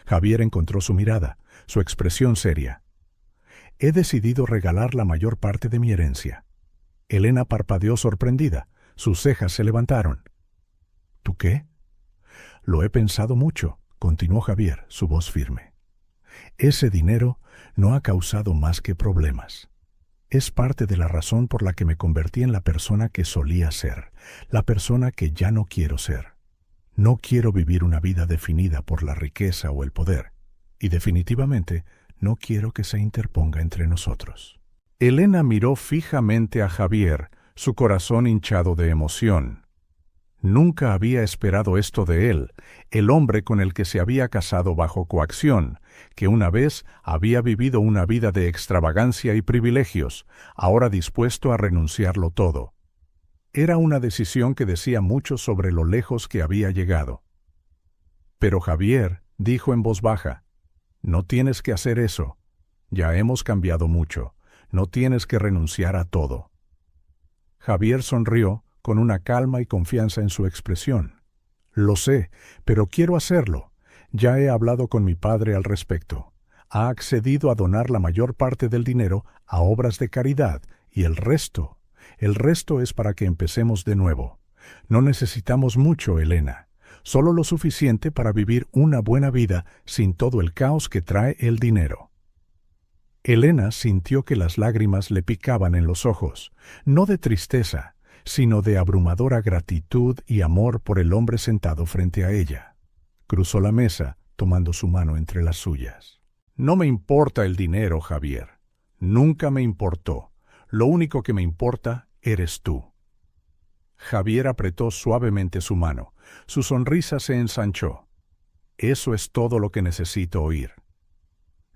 Javier encontró su mirada, su expresión seria. «He decidido regalar la mayor parte de mi herencia». Elena parpadeó sorprendida, sus cejas se levantaron. «¿Tú qué?». «Lo he pensado mucho», continuó Javier, su voz firme. «Ese dinero no ha causado más que problemas. Es parte de la razón por la que me convertí en la persona que solía ser, la persona que ya no quiero ser. No quiero vivir una vida definida por la riqueza o el poder, y definitivamente no quiero que se interponga entre nosotros». Elena miró fijamente a Javier, su corazón hinchado de emoción. Nunca había esperado esto de él, el hombre con el que se había casado bajo coacción, que una vez había vivido una vida de extravagancia y privilegios, ahora dispuesto a renunciarlo todo. Era una decisión que decía mucho sobre lo lejos que había llegado. «Pero Javier», dijo en voz baja, «no tienes que hacer eso. Ya hemos cambiado mucho. No tienes que renunciar a todo». Javier sonrió con una calma y confianza en su expresión. «Lo sé, pero quiero hacerlo. Ya he hablado con mi padre al respecto. Ha accedido a donar la mayor parte del dinero a obras de caridad y el resto es para que empecemos de nuevo. No necesitamos mucho, Elena, solo lo suficiente para vivir una buena vida sin todo el caos que trae el dinero». Elena sintió que las lágrimas le picaban en los ojos, no de tristeza, sino de abrumadora gratitud y amor por el hombre sentado frente a ella. Cruzó la mesa, tomando su mano entre las suyas. «No me importa el dinero, Javier. Nunca me importó. Lo único que me importa eres tú». Javier apretó suavemente su mano. Su sonrisa se ensanchó. «Eso es todo lo que necesito oír».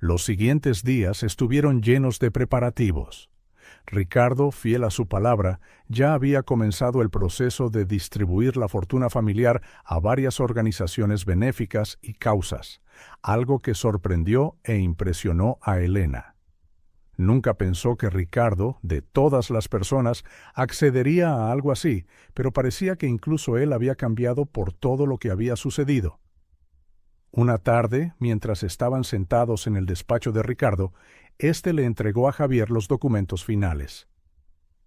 Los siguientes días estuvieron llenos de preparativos. Ricardo, fiel a su palabra, ya había comenzado el proceso de distribuir la fortuna familiar a varias organizaciones benéficas y causas, algo que sorprendió e impresionó a Elena. Nunca pensó que Ricardo, de todas las personas, accedería a algo así, pero parecía que incluso él había cambiado por todo lo que había sucedido. Una tarde, mientras estaban sentados en el despacho de Ricardo, éste le entregó a Javier los documentos finales.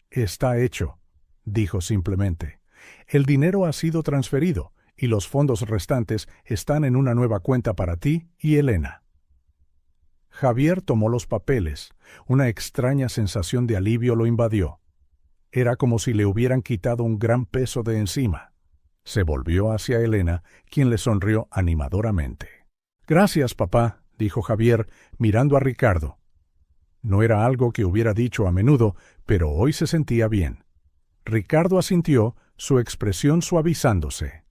«Está hecho», dijo simplemente. «El dinero ha sido transferido y los fondos restantes están en una nueva cuenta para ti y Elena». Javier tomó los papeles. Una extraña sensación de alivio lo invadió. Era como si le hubieran quitado un gran peso de encima. Se volvió hacia Elena, quien le sonrió animadoramente. «Gracias, papá», dijo Javier, mirando a Ricardo. No era algo que hubiera dicho a menudo, pero hoy se sentía bien. Ricardo asintió, su expresión suavizándose.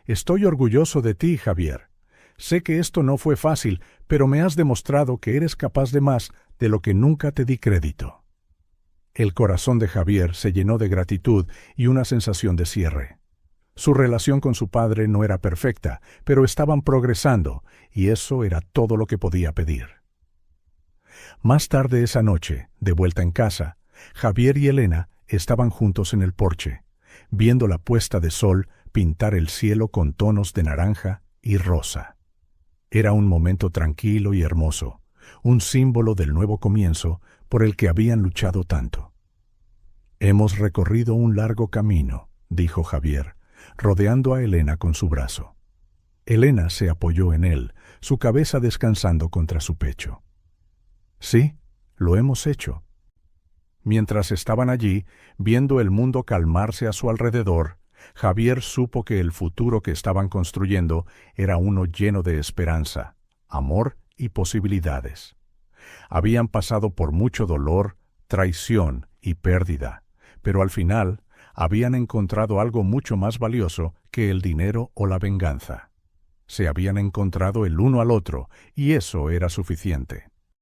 «Estoy orgulloso de ti, Javier. Sé que esto no fue fácil, pero me has demostrado que eres capaz de más de lo que nunca te di crédito». El corazón de Javier se llenó de gratitud y una sensación de cierre. Su relación con su padre no era perfecta, pero estaban progresando, y eso era todo lo que podía pedir. Más tarde esa noche, de vuelta en casa, Javier y Elena estaban juntos en el porche, viendo la puesta de sol pintar el cielo con tonos de naranja y rosa. Era un momento tranquilo y hermoso, un símbolo del nuevo comienzo por el que habían luchado tanto. «Hemos recorrido un largo camino», dijo Javier, rodeando a Elena con su brazo. Elena se apoyó en él, su cabeza descansando contra su pecho. «Sí, lo hemos hecho». Mientras estaban allí, viendo el mundo calmarse a su alrededor, Javier supo que el futuro que estaban construyendo era uno lleno de esperanza, amor y posibilidades. Habían pasado por mucho dolor, traición y pérdida, pero al final habían encontrado algo mucho más valioso que el dinero o la venganza. Se habían encontrado el uno al otro, y eso era suficiente.